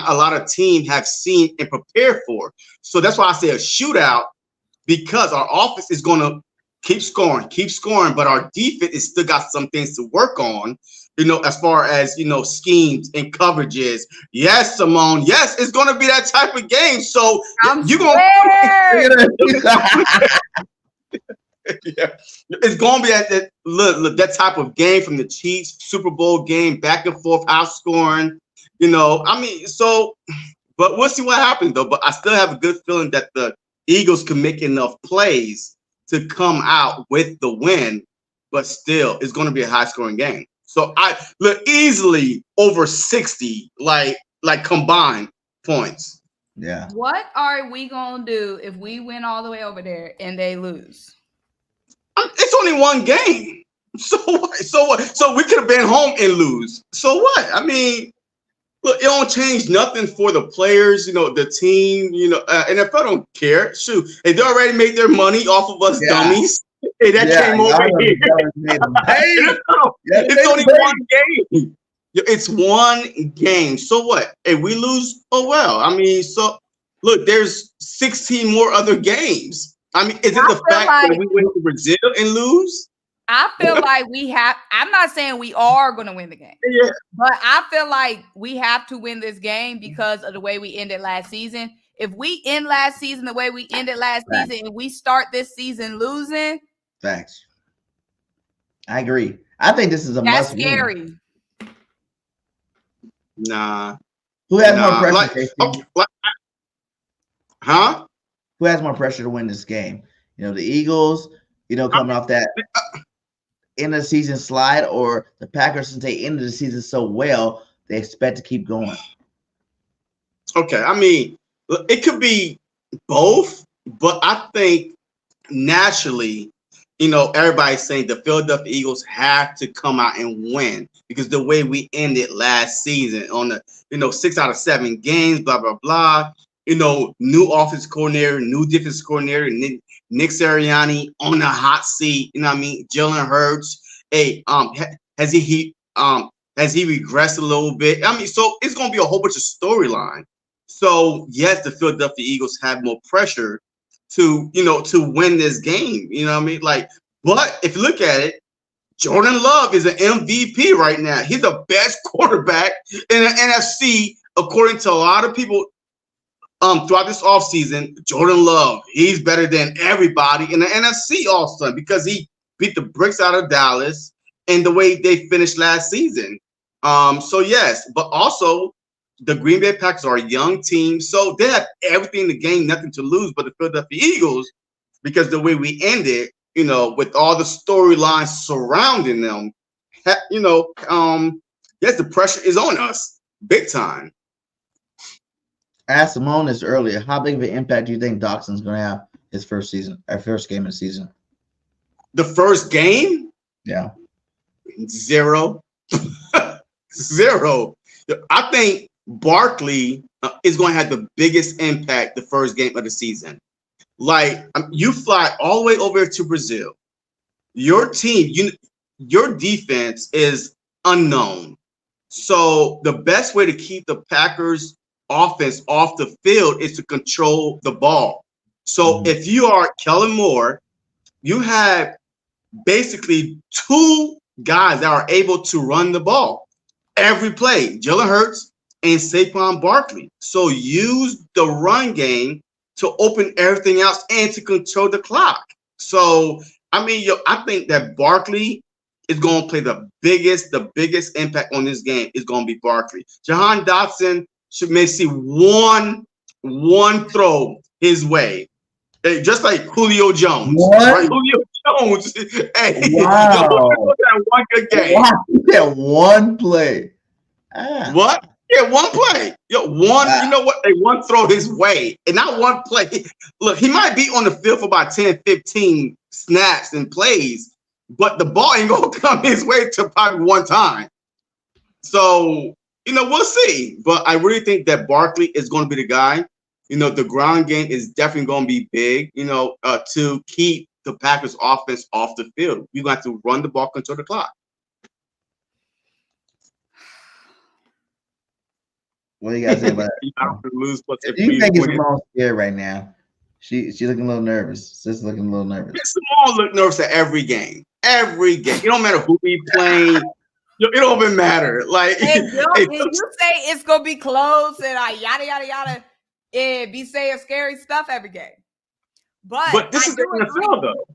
a lot of teams have seen and prepared for. So that's why I say a shootout, because our offense is going to keep scoring, but our defense is still got some things to work on, as far as, schemes and coverages. Yes, Simone. Yes, it's going to be that type of game. So you're going yeah, it's going to be that type of game from the Chiefs Super Bowl game, back and forth, high scoring. But we'll see what happens though. But I still have a good feeling that the Eagles can make enough plays to come out with the win, but still, it's going to be a high-scoring game. So I look easily over 60, like combined points. Yeah. What are we gonna do if we win all the way over there and they lose? It's only one game. So what? So we could have been home and lose. So what? I mean, look, it don't change nothing for the players, the team, NFL don't care. Shoot, they already made their money off of us dummies. Hey, that came over here. It's only one game. It's one game. So what? Hey, we lose, oh well. I mean, so look, there's 16 more other games. I mean, is it the fact that we went to Brazil and lose? I feel like I'm not saying we are going to win the game, but I feel like we have to win this game because of the way we ended last season. If we end last season the way we ended last season and we start this season losing. Facts. I agree. I think this is a must win. Scary. Nah. Who has more pressure? Huh? Who has more pressure to win this game? The Eagles, coming off that end of the season slide, or the Packers, since they ended the season so well, they expect to keep going. Okay, I mean, it could be both, but I think naturally, everybody's saying the Philadelphia Eagles have to come out and win because the way we ended last season on the 6 out of 7 games, blah blah blah. New offense coordinator, new defense coordinator, Nick Sirianni on the hot seat. Jalen Hurts. Hey, has he regressed a little bit? I mean, so it's gonna be a whole bunch of storyline. So yes, the Philadelphia Eagles have more pressure to win this game. But if you look at it, Jordan Love is an MVP right now. He's the best quarterback in the NFC, according to a lot of people. Throughout this offseason, Jordan Love, he's better than everybody in the NFC also because he beat the bricks out of Dallas and the way they finished last season. So yes, but also the Green Bay Packers are a young team, so they have everything to gain, nothing to lose. But the Philadelphia Eagles, because the way we ended, with all the storylines surrounding them, yes, the pressure is on us big time. I asked Simone this earlier. How big of an impact do you think Doxson's going to have his first game of the season? The first game? Yeah. 0. 0. I think Barkley is going to have the biggest impact the first game of the season. You fly all the way over to Brazil. Your team, your defense is unknown. So the best way to keep the Packers offense off the field is to control the ball. So if you are Kellen Moore, you have basically 2 guys that are able to run the ball every play. Jalen Hurts and Saquon Barkley. So use the run game to open everything else and to control the clock. So I mean, I think that Barkley is going to play the biggest impact on this game is going to be Barkley. Jahan Dotson may see one throw his way. Hey, just like Julio Jones. Right? Julio Jones. Hey, wow. That one good game. Wow. Yeah, one play. Ah. What? Yeah, one play. Yo, one, you know what? They one throw his way. And not one play. Look, he might be on the field for about 10, 15 snaps and plays, but the ball ain't gonna come his way to probably one time. So, we'll see. But I really think that Barkley is going to be the guy. The ground game is definitely going to be big, to keep the Packers offense off the field. You're going to have to run the ball, control the clock. What do you guys say about that? Do you think Simone's scared right now? She's looking a little nervous. Sister's looking a little nervous. Simone look nervous at every game. Every game. It don't matter who we playing. It don't even matter. Like, you say it's gonna be close and yada yada yada, and be saying scary stuff every game. But this is the NFL, though.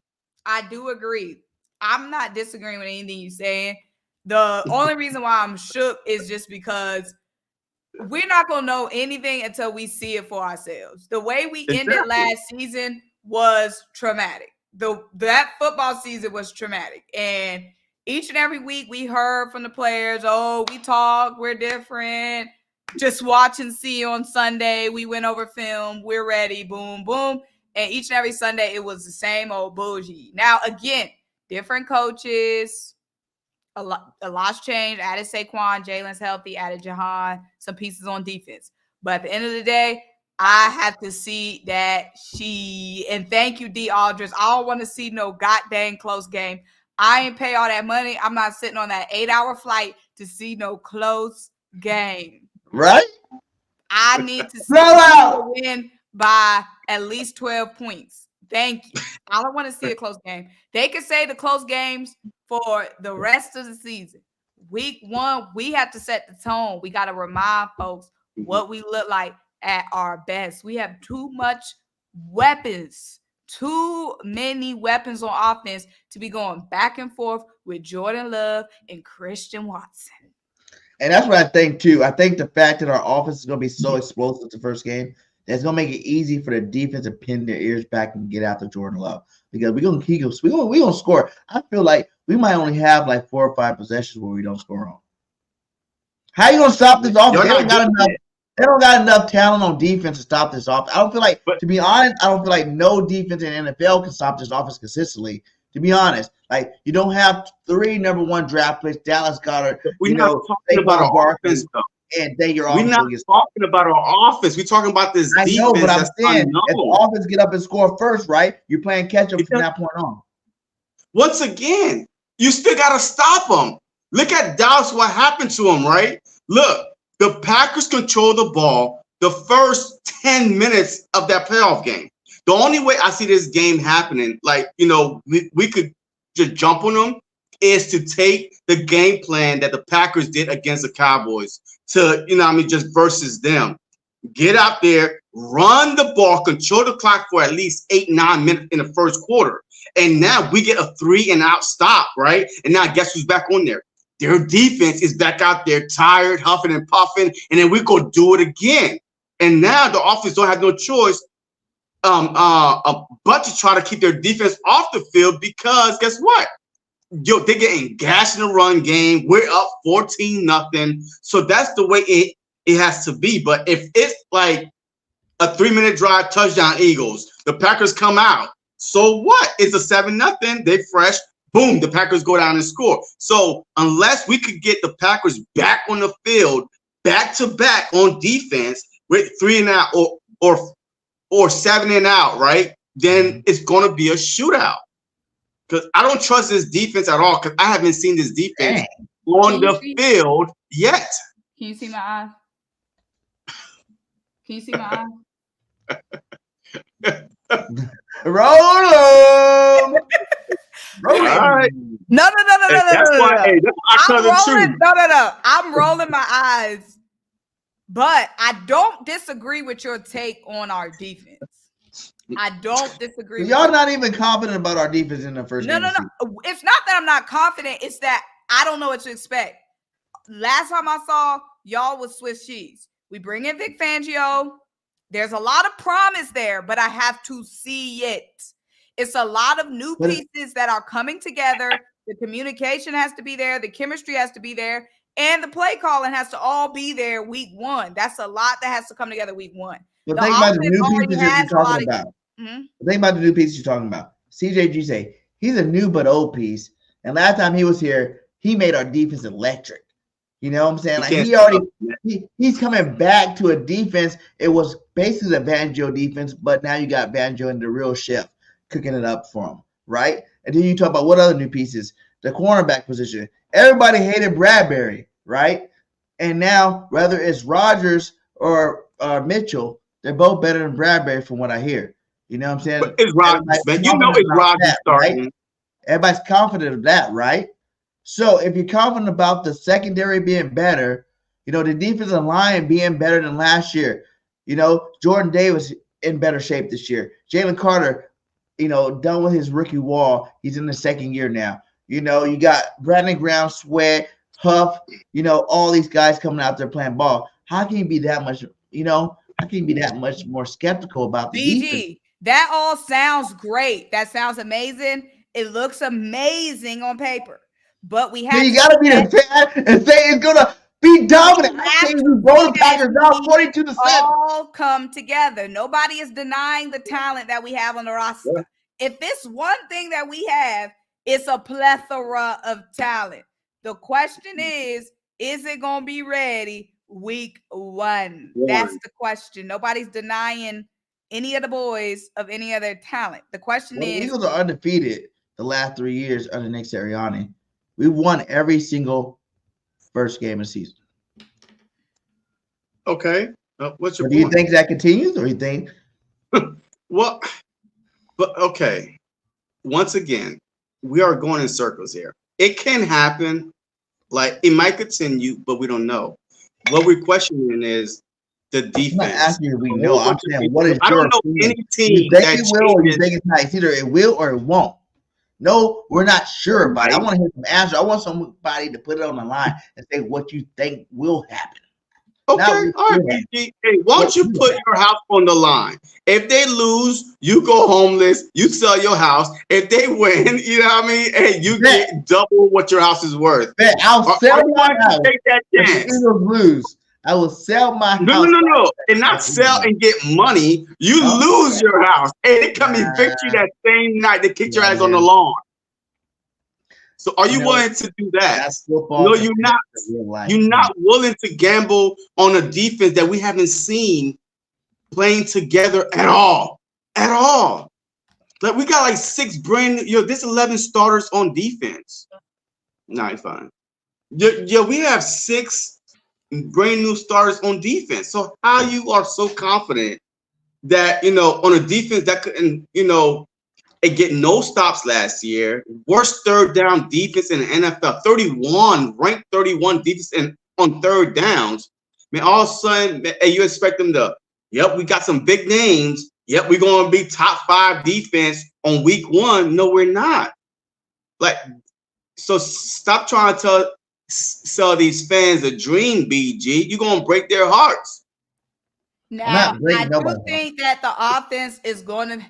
I do agree. I'm not disagreeing with anything you're saying. The only reason why I'm shook is just because we're not gonna know anything until we see it for ourselves. The way we ended last season was traumatic. That football season was traumatic, and each and every week we heard from the players, "Oh, we talk, we're different. Just watch and see on Sunday. We went over film. We're ready. Boom, boom." And each and every Sunday it was the same old bullshit. Now again, different coaches. A lot's changed. Added Saquon, Jalen's healthy. Added Jahan, some pieces on defense. But at the end of the day, I have to see that and thank you, D. Aldridge. I don't want to see no goddamn close game. I ain't pay all that money. I'm not sitting on that 8-hour flight to see no close game. Right? I need to see a win by at least 12 points. Thank you. I don't want to see a close game. They could say the close games for the rest of the season. Week 1, we have to set the tone. We got to remind folks what we look like at our best. We have too much weapons, too many weapons on offense to be going back and forth with Jordan Love and Christian Watson. And that's what I think, too. I think the fact that our offense is going to be so explosive the first game, that's going to make it easy for the defense to pin their ears back and get after Jordan Love. Because we're going to score. I feel like we might only have like 4 or 5 possessions where we don't score on. How are you going to stop this offense? They don't got enough talent on defense to stop this offense. I don't feel like, to be honest, I don't feel like no defense in the NFL can stop this offense consistently. To be honest, like you don't have 3 number 1 draft picks. Dallas Goedert. We're not talking about our offense, though. And then you're We're not talking about our offense. We're talking about this defense. I know, but I'm saying if the offense get up and score first, right? You're playing catch up from that point on. Once again, you still got to stop them. Look at Dallas, what happened to them, right? Look, the Packers control the ball the first 10 minutes of that playoff game. The only way I see this game happening, like, we could just jump on them, is to take the game plan that the Packers did against the Cowboys to, just versus them. Get out there, run the ball, control the clock for at least 8-9 minutes in the first quarter. And now we get a 3-and-out stop, right? And now guess who's back on there? Their defense is back out there, tired, huffing and puffing, and then we go do it again. And now the offense don't have no choice but to try to keep their defense off the field because guess what? They're getting gashed in the run game. We're up 14-0. So that's the way it has to be. But if it's like a 3-minute drive touchdown Eagles, the Packers come out. So what? It's a 7-0. They fresh. Boom, the Packers go down and score. So unless we could get the Packers back on the field, back to back on defense with 3-and-out or 7-and-out, right? Then it's going to be a shootout. Because I don't trust this defense at all. Because I haven't seen this defense on the field yet. Can you see my eye? Can you see my eye? Roll them. Roll right. No. That's why I tell the truth. No. I'm rolling my eyes But I don't disagree with your take on our defense. I don't disagree. Y'all not even confident about our defense in the first game. No. It's not that I'm not confident. It's that I don't know what to expect. Last time I saw y'all was Swiss cheese. We bring in Vic Fangio. There's a lot of promise there, but I have to see it. It's a lot of new pieces that are coming together. The communication has to be there. The chemistry has to be there. And the play calling has to all be there week one. That's a lot that has to come together week one. But think about the new pieces you're talking about. Think about the new pieces you're talking about. CJ say he's a new but old piece. And last time he was here, he made our defense electric. You know what I'm saying? Like he's coming back to a defense. It was basically a Banjo defense, but now you got Banjo and the real chef cooking it up for him, right? And then you talk about what other new pieces? The cornerback position. Everybody hated Bradbury, right? And now, whether it's Rodgers or Mitchell, they're both better than Bradbury from what I hear. You know what I'm saying? But it's Rodgers, man. You know it's Rodgers starting. Right? Everybody's confident of that, right? So if you're confident about the secondary being better, you know, the defensive line being better than last year, you know, Jordan Davis in better shape this year. Jalen Carter, you know, done with his rookie wall. He's in the second year now. You know, you got Brandon Graham, Sweat, Huff, you know, all these guys coming out there playing ball. How can you be that much, you know, how can you be that much more skeptical about the defense? That all sounds great. That sounds amazing. It looks amazing on paper. But we have you got to be the fan and say it's going to be dominant. I think we blow the Packers now 42-7. All come together. Nobody is denying the talent that we have on the roster. Yeah. If it's one thing that we have, it's a plethora of talent. The question is it going to be ready week one? That's the question. Nobody's denying any of the boys of any other talent. The question is, the Eagles are undefeated the last 3 years under Nick Sirianni. We won every single first game of the season. Okay. What's your point? Do you think that continues, or you think? Well, but okay. Once again, we are going in circles here. It can happen. Like, it might continue, but we don't know. What we're questioning is the defense. I'm not asking if we know. I'm saying, what is I don't know any team you think it will, or you think it's not. It's either it will or it won't. No, we're not sure about it. I want to hear some answers. I want somebody to put it on the line and say what you think will happen. Okay, all right, PG. Hey, why don't you put your house on the line? If they lose, you go homeless, you sell your house. If they win, you know what I mean? Hey, you get double what your house is worth. Man, I'll sell my house. Take that chance. If the Eagles lose, I will sell my house. No. And not sell and get money. You lose your house. And they come evict you that same night. They kick your ass on the lawn. So are you willing to do that? No, you're not. You're not willing to gamble on a defense that we haven't seen playing together at all. At all. Like, we got like 6 brand new, this 11 starters on defense. Nah, fine. Yeah, we have 6 brand new starters on defense. So how you are so confident that, you know, on a defense that couldn't, you know, it get no stops last year, worst third down defense in the NFL, 31, ranked 31 defense on third downs. I mean, all of a sudden, you expect them to, yep, we got some big names. Yep, we're going to be top 5 defense on week 1. No, we're not. Like, so stop trying to sell these fans a dream, BG. You're going to break their hearts. Now, I do think that the offense is going to,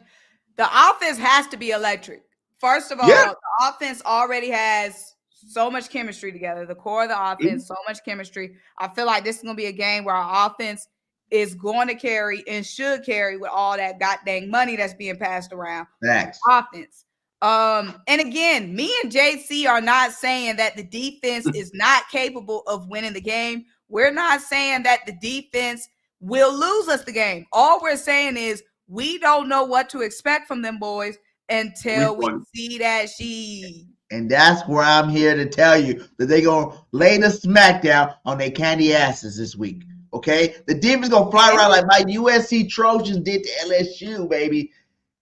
the offense has to be electric. First of all, the offense already has so much chemistry together. The core of the offense, so much chemistry. I feel like this is going to be a game where our offense is going to carry and should carry with all that goddamn money that's being passed around. Thanks. Offense. And again, me and JC are not saying that the defense is not capable of winning the game. We're not saying that the defense will lose us the game. All we're saying is we don't know what to expect from them boys until we see that sheet. And that's where I'm here to tell you that they're going to lay the smackdown on their candy asses this week. Okay? The defense going to fly around like my USC Trojans did to LSU, baby.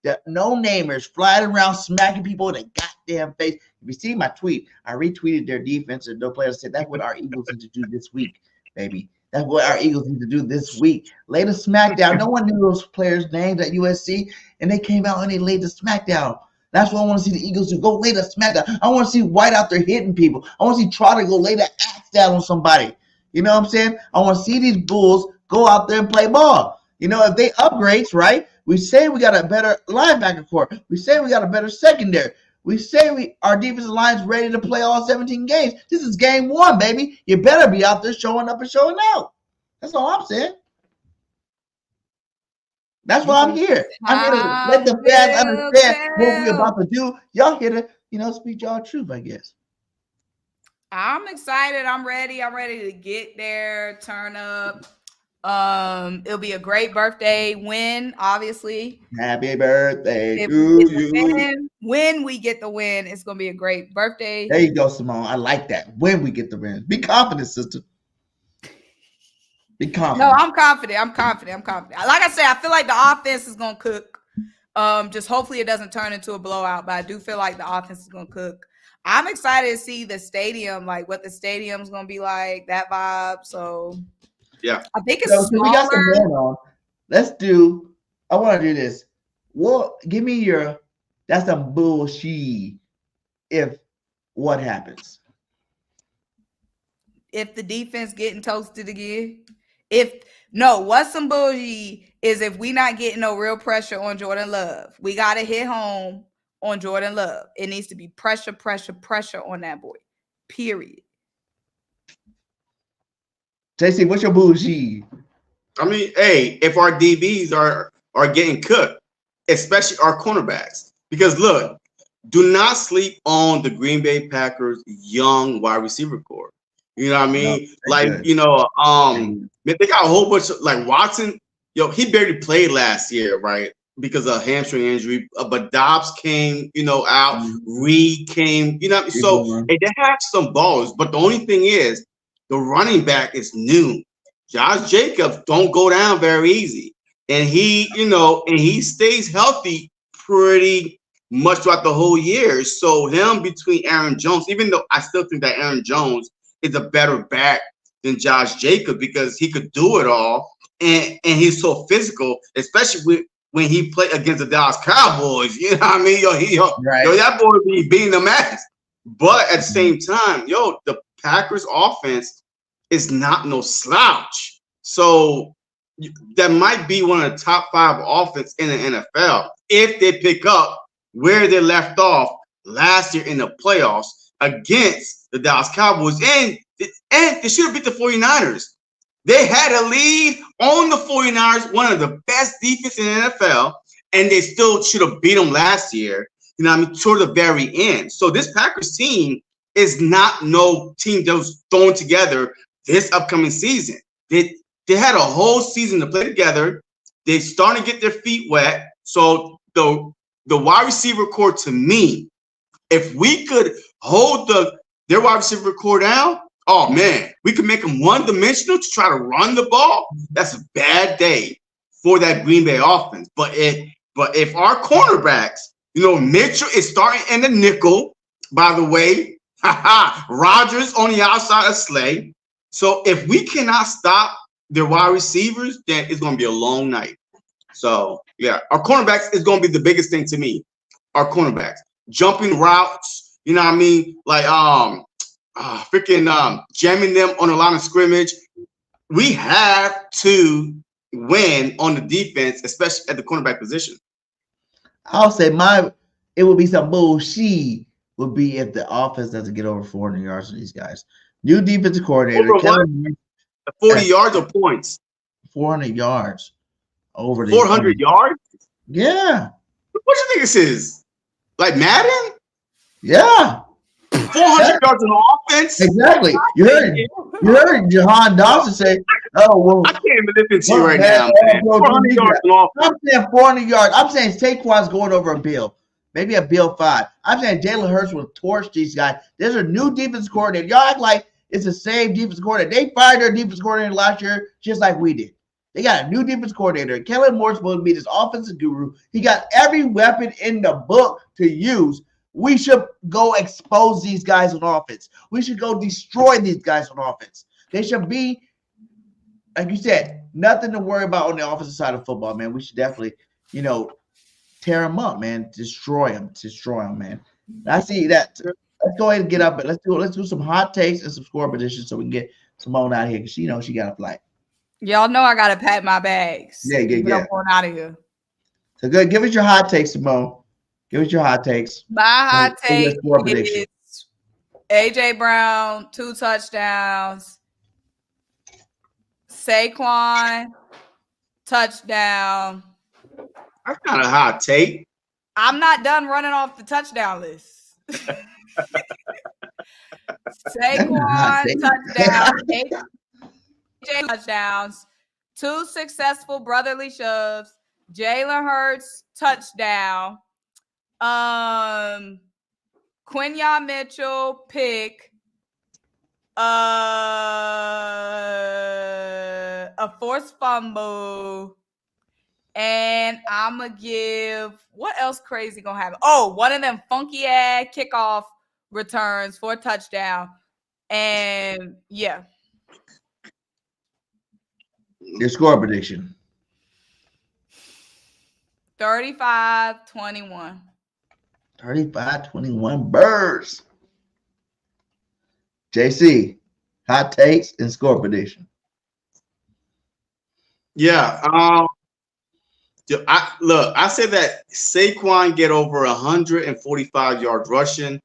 The no-namers flying around smacking people in the goddamn face. If you see my tweet, I retweeted their defense and no players said that's what our Eagles need to do this week, baby. That's what our Eagles need to do this week. Lay the smackdown. No one knew those players' names at USC, and they came out and they laid the smackdown. That's what I want to see the Eagles do. Go lay the smackdown. I want to see White out there hitting people. I want to see Trotter go lay the axe down on somebody. You know what I'm saying? I want to see these Bulls go out there and play ball. You know, if they upgrades, right? We say we got a better linebacker core. We say we got a better secondary. We say our defensive line's ready to play all 17 games. This is game 1, baby. You better be out there showing up and showing out. That's all I'm saying. That's why I'm here. I'm here to let the fans understand what we're about to do. Y'all here to, speak y'all truth, I guess. I'm excited. I'm ready. I'm ready to get there, turn up. It'll be a great birthday win, obviously. Happy birthday to you. When we get the win, it's gonna be a great birthday. There you go, Simone. I like that. When we get the win. Be confident, sister. Be confident. No, I'm confident. I'm confident. Like I said, I feel like the offense is gonna cook. Just hopefully it doesn't turn into a blowout, but I do feel like the offense is gonna cook. I'm excited to see the stadium, like what the stadium's gonna be like, that vibe. So yeah, I think it's so smaller. We got some going on. I want to do this. Well, give me that's some bullshit. If what happens? If the defense getting toasted again? What's some bullshit is if we not getting no real pressure on Jordan Love. We got to hit home on Jordan Love. It needs to be pressure on that boy. Period. JC, what's your bullshit? I mean, hey, if our DBs are getting cooked, especially our cornerbacks, because look, do not sleep on the Green Bay Packers young wide receiver core. You know what I mean? They got a whole bunch of like Watson. He barely played last year, right? Because of hamstring injury. But Dobbs came, out. Reed came, So they have some balls. But the only thing is, the running back is new. Josh Jacobs don't go down very easy, and he stays healthy pretty much throughout the whole year. So him between Aaron Jones, even though I still think that Aaron Jones is a better back than Josh Jacobs because he could do it all, and he's so physical, especially when he played against the Dallas Cowboys. You know what I mean? That boy be beating the ass. But at the same time, the Packers offense is not no slouch. So that might be one of the top 5 offense in the NFL if they pick up where they left off last year in the playoffs against the Dallas Cowboys. And they should have beat the 49ers. They had a lead on the 49ers, one of the best defense in the NFL, and they still should have beat them last year, toward the very end. So this Packers team is not no team that was thrown together this upcoming season. They had a whole season to play together. They starting to get their feet wet. So the wide receiver core, to me, if we could hold their wide receiver core down, oh man, we could make them one-dimensional to try to run the ball. That's a bad day for that Green Bay offense. But if our cornerbacks, Mitchell is starting in the nickel, by the way. Rodgers on the outside of Slay. So if we cannot stop their wide receivers, then it's going to be a long night. So yeah, our cornerbacks is going to be the biggest thing to me. Our cornerbacks jumping routes, like jamming them on the line of scrimmage. We have to win on the defense, especially at the cornerback position. I'll say it would be some bullshit would be if the offense doesn't get over 400 yards on these guys. New defensive coordinator. 40 yards or points? 400 yards. Over the 400 yards? Yeah. What you think this is? Like Madden? Yeah. 400 yards on offense? Exactly. You heard Jahan Dawson say, oh, well. I can't even listen to you right now, man. 400 yards on offense. I'm saying 400 yards. I'm saying Saquon's going over a Bill. Maybe a Bill 5. I'm saying Jalen Hurts will torch these guys. There's a new defense coordinator. Y'all act like it's the same defense coordinator. They fired their defense coordinator last year just like we did. They got a new defense coordinator. Kellen Moore's supposed to be this offensive guru. He got every weapon in the book to use. We should go expose these guys on offense. We should go destroy these guys on offense. They should be like you said, nothing to worry about on the offensive side of football, man. We should definitely, tear them up, man. Destroy them, man. I see that. Let's go ahead and get up, but let's do some hot takes and some score predictions so we can get Simone out of here because she got a flight. Y'all know I gotta pack my bags. Yeah. But I'm going out of here. So good. Give us your hot takes, Simone. Give us your hot takes. My hot take is AJ Brown, 2 touchdowns. Saquon, touchdown. That's not a hot take. I'm not done running off the touchdown list. Saquon, touchdown. AJ touchdowns. 2 successful brotherly shoves. Jalen Hurts, touchdown. Quinyon Mitchell, pick. A forced fumble. And I'm going to give, what else crazy going to happen? Oh, one of them funky ass kickoff returns for a touchdown. And yeah. Your score prediction. 35-21. 35-21 Birds. JC, hot takes and score prediction. Yeah. I said that Saquon get over 145 yards rushing.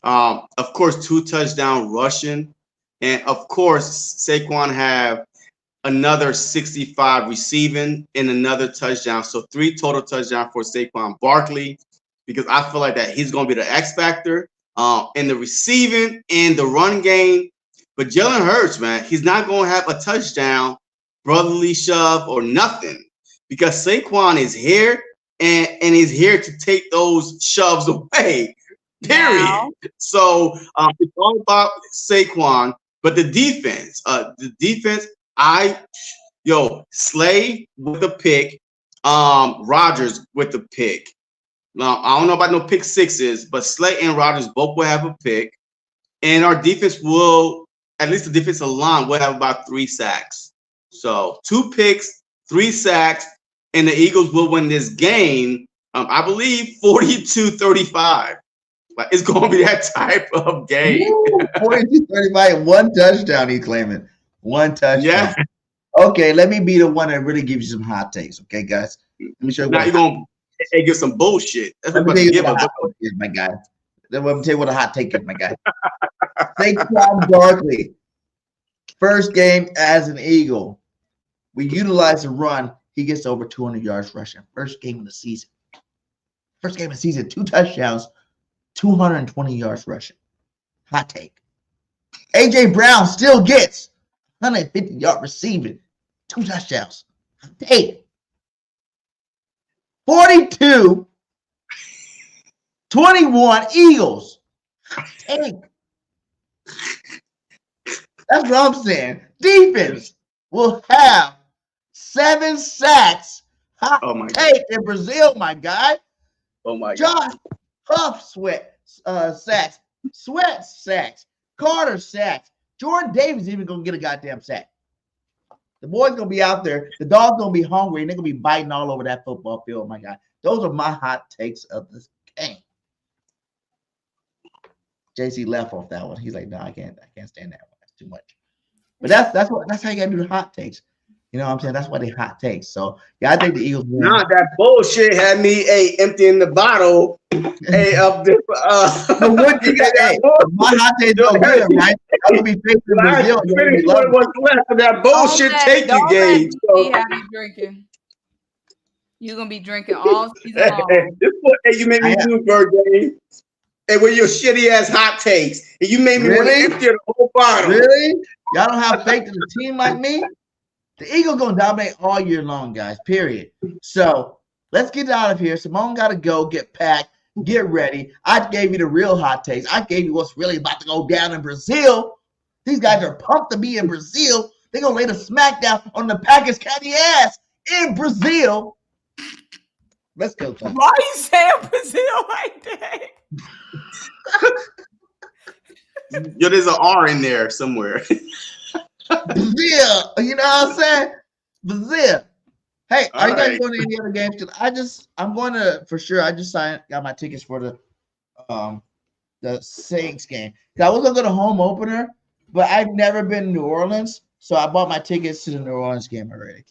Of course, 2 touchdown rushing. And of course, Saquon have another 65 receiving and another touchdown. So 3 total touchdowns for Saquon Barkley, because I feel like that he's going to be the X factor in the receiving and the run game. But Jalen Hurts, man, he's not going to have a touchdown, brotherly shove or nothing, because Saquon is here and he's here to take those shoves away, period. Wow. So it's all about Saquon, but the defense, Slay with the pick, Rodgers with the pick. Now, I don't know about no pick sixes, but Slay and Rodgers both will have a pick. And our defense will, at least the defensive line, will have about 3 sacks. So 2 picks, 3 sacks, and the Eagles will win this game, I believe, 42-35. Like, it's going to be that type of game. 42-35, 1 touchdown, he's claiming. 1 touchdown. Yeah. Okay, let me be the one that really gives you some hot takes. Okay, guys. Let me show you. Now you're going to give some bullshit. That's what I'm going to give is, my guy. Let me tell you what a hot take is, my guy. Saquon Barkley, first game as an Eagle. We utilize the run. He gets over 200 yards rushing. First game of the season. 2 touchdowns, 220 yards rushing. Hot take. AJ Brown still gets 150-yard receiving, 2 touchdowns. Hot take. 42-21 Eagles. Hot take. That's what I'm saying. Defense will have 7 sacks. Hot take in Brazil, my guy. Oh my God. Josh Huff sacks. Sweat sacks. Carter sacks. Jordan Davis even gonna get a goddamn sack. The boy's gonna be out there. The dog's gonna be hungry, and they're gonna be biting all over that football field. My God, those are my hot takes of this game. JC left off that one. He's like, no, I can't stand that one. That's too much. But that's how you gotta do the hot takes. You know what I'm saying? That's why they hot takes. So yeah, I think the Eagles win. Nah, that bullshit had me emptying the bottle of the my hot takes go good, right? I'm gonna be facing Brazil. Finish what was left of that bullshit take you gave. So drinking. You're gonna be drinking all season long. This is what you made me do, birthday. And with your shitty ass hot takes, and you made me want to empty the whole bottle. Really? Y'all don't have faith in a team like me? The Eagles gonna dominate all year long, guys. Period. So let's get out of here. Simone gotta go, get packed, get ready. I gave you the real hot takes. I gave you what's really about to go down in Brazil. These guys are pumped to be in Brazil. They're gonna lay the smackdown on the Packers County ass in Brazil. Let's go, Tom. Why are you saying Brazil like that? Yo, there's an R in there somewhere. Brazil. You know what I'm saying? Brazil. Hey, are you guys right. going to any other games? Because I'm going to for sure. I just got my tickets for the Saints game. 'Cause I was gonna go to home opener, but I've never been to New Orleans, so I bought my tickets to the New Orleans game already.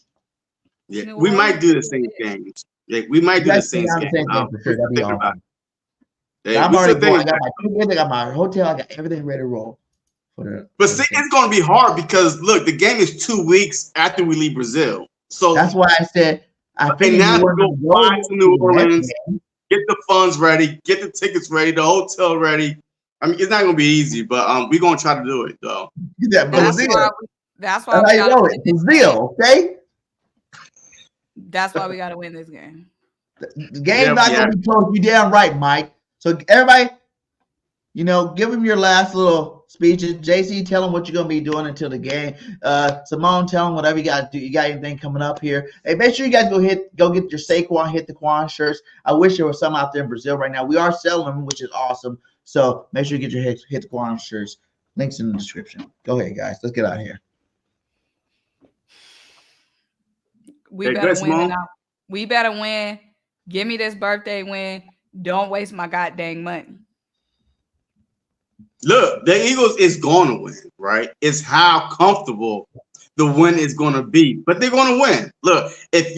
Yeah, New we might Orleans do the is Saints good. games. Yeah, we might You do the guys can Saints have the game. same game for We're sure. That'd be thinking about awesome. it. Yeah, I'm we're already still thinking going. I got about my tickets. I got my hotel. I got everything ready to roll for the. But For the see, Saints. it's going to be hard because look, the game is 2 weeks after we leave Brazil. So, That's why I said I and figured now you to weren't go gonna fly go to to New the next Orleans, game. get the funds ready, get the tickets ready, the hotel ready. I mean, it's not going to be easy, but we're going to try to do it though. Yeah, That's Brazil. why. That's why That's we how you gotta know win it. this game. Brazil. Okay. That's why we gotta win this game. The game's Yeah, not yeah. gonna be close. You damn right, Mike. So everybody, give him your last little speeches. JC, tell him what you're gonna be doing until the game. Simone, tell him whatever you got to do. You got anything coming up here? Hey, make sure you guys go get your Saquon, hit the Quan shirts. I wish there was some out there in Brazil right now. We are selling them, which is awesome. So make sure you get your hit the Quan shirts. Links in the description. Go ahead, guys. Let's get out of here. We Hey, better good, win Simone. tonight. We better win. Give me this birthday win. Don't waste my goddamn money. Look, the Eagles is going to win, right? It's how comfortable the win is going to be, but they're going to win. Look, if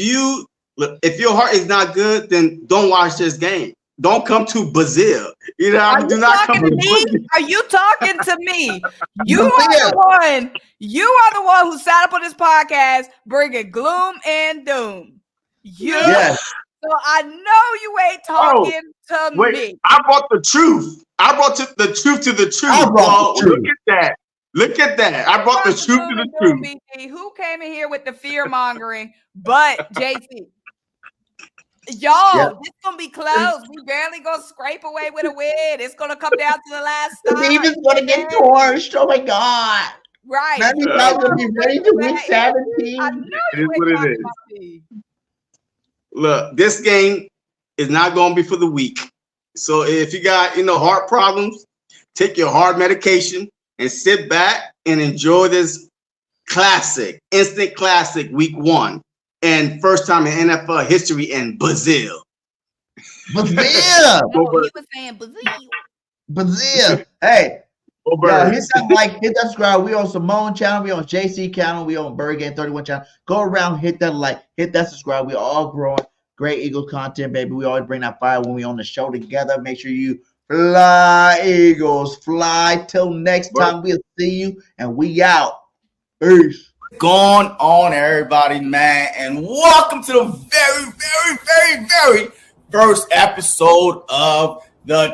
your heart is not good, then don't watch this game. Don't come to Brazil. You know, Are you do not come talking to to me? Brazil. Are you talking to me? You are the one. You are the one who sat up on this podcast bringing gloom and doom. You. Yes. So I know you ain't talking to Wait, me. I brought the truth. I brought the truth to the truth. I brought the truth. Look at that. Look at that. I brought the truth to the truth. BT. Who came in here with the fear mongering but JC? Y'all, This gonna be close. We barely gonna scrape away with a win. It's gonna come down to the last stop. The defense gonna get torched. Oh my God. Right. Now you guys gonna be ready to week 17. I know It you is ain't what it talking is. about me. Look, this game is not going to be for the weak. So if you got, heart problems, take your heart medication and sit back and enjoy this instant classic week 1 and first time in NFL history in Brazil. Brazil. No, he was saying Brazil. Brazil. Hey, Go y'all, hit Birds. that like, hit that subscribe. We on Simone channel, we on JC channel, we on Bird Game 31 channel. Go around, hit that like, hit that subscribe. We all growing. Great Eagles content, baby. We always bring that fire when we on the show together. Make sure you fly, Eagles, fly. Till next time, we'll see you, and we out. Peace. Going on, everybody, man, and welcome to the very, very, very, very first episode of the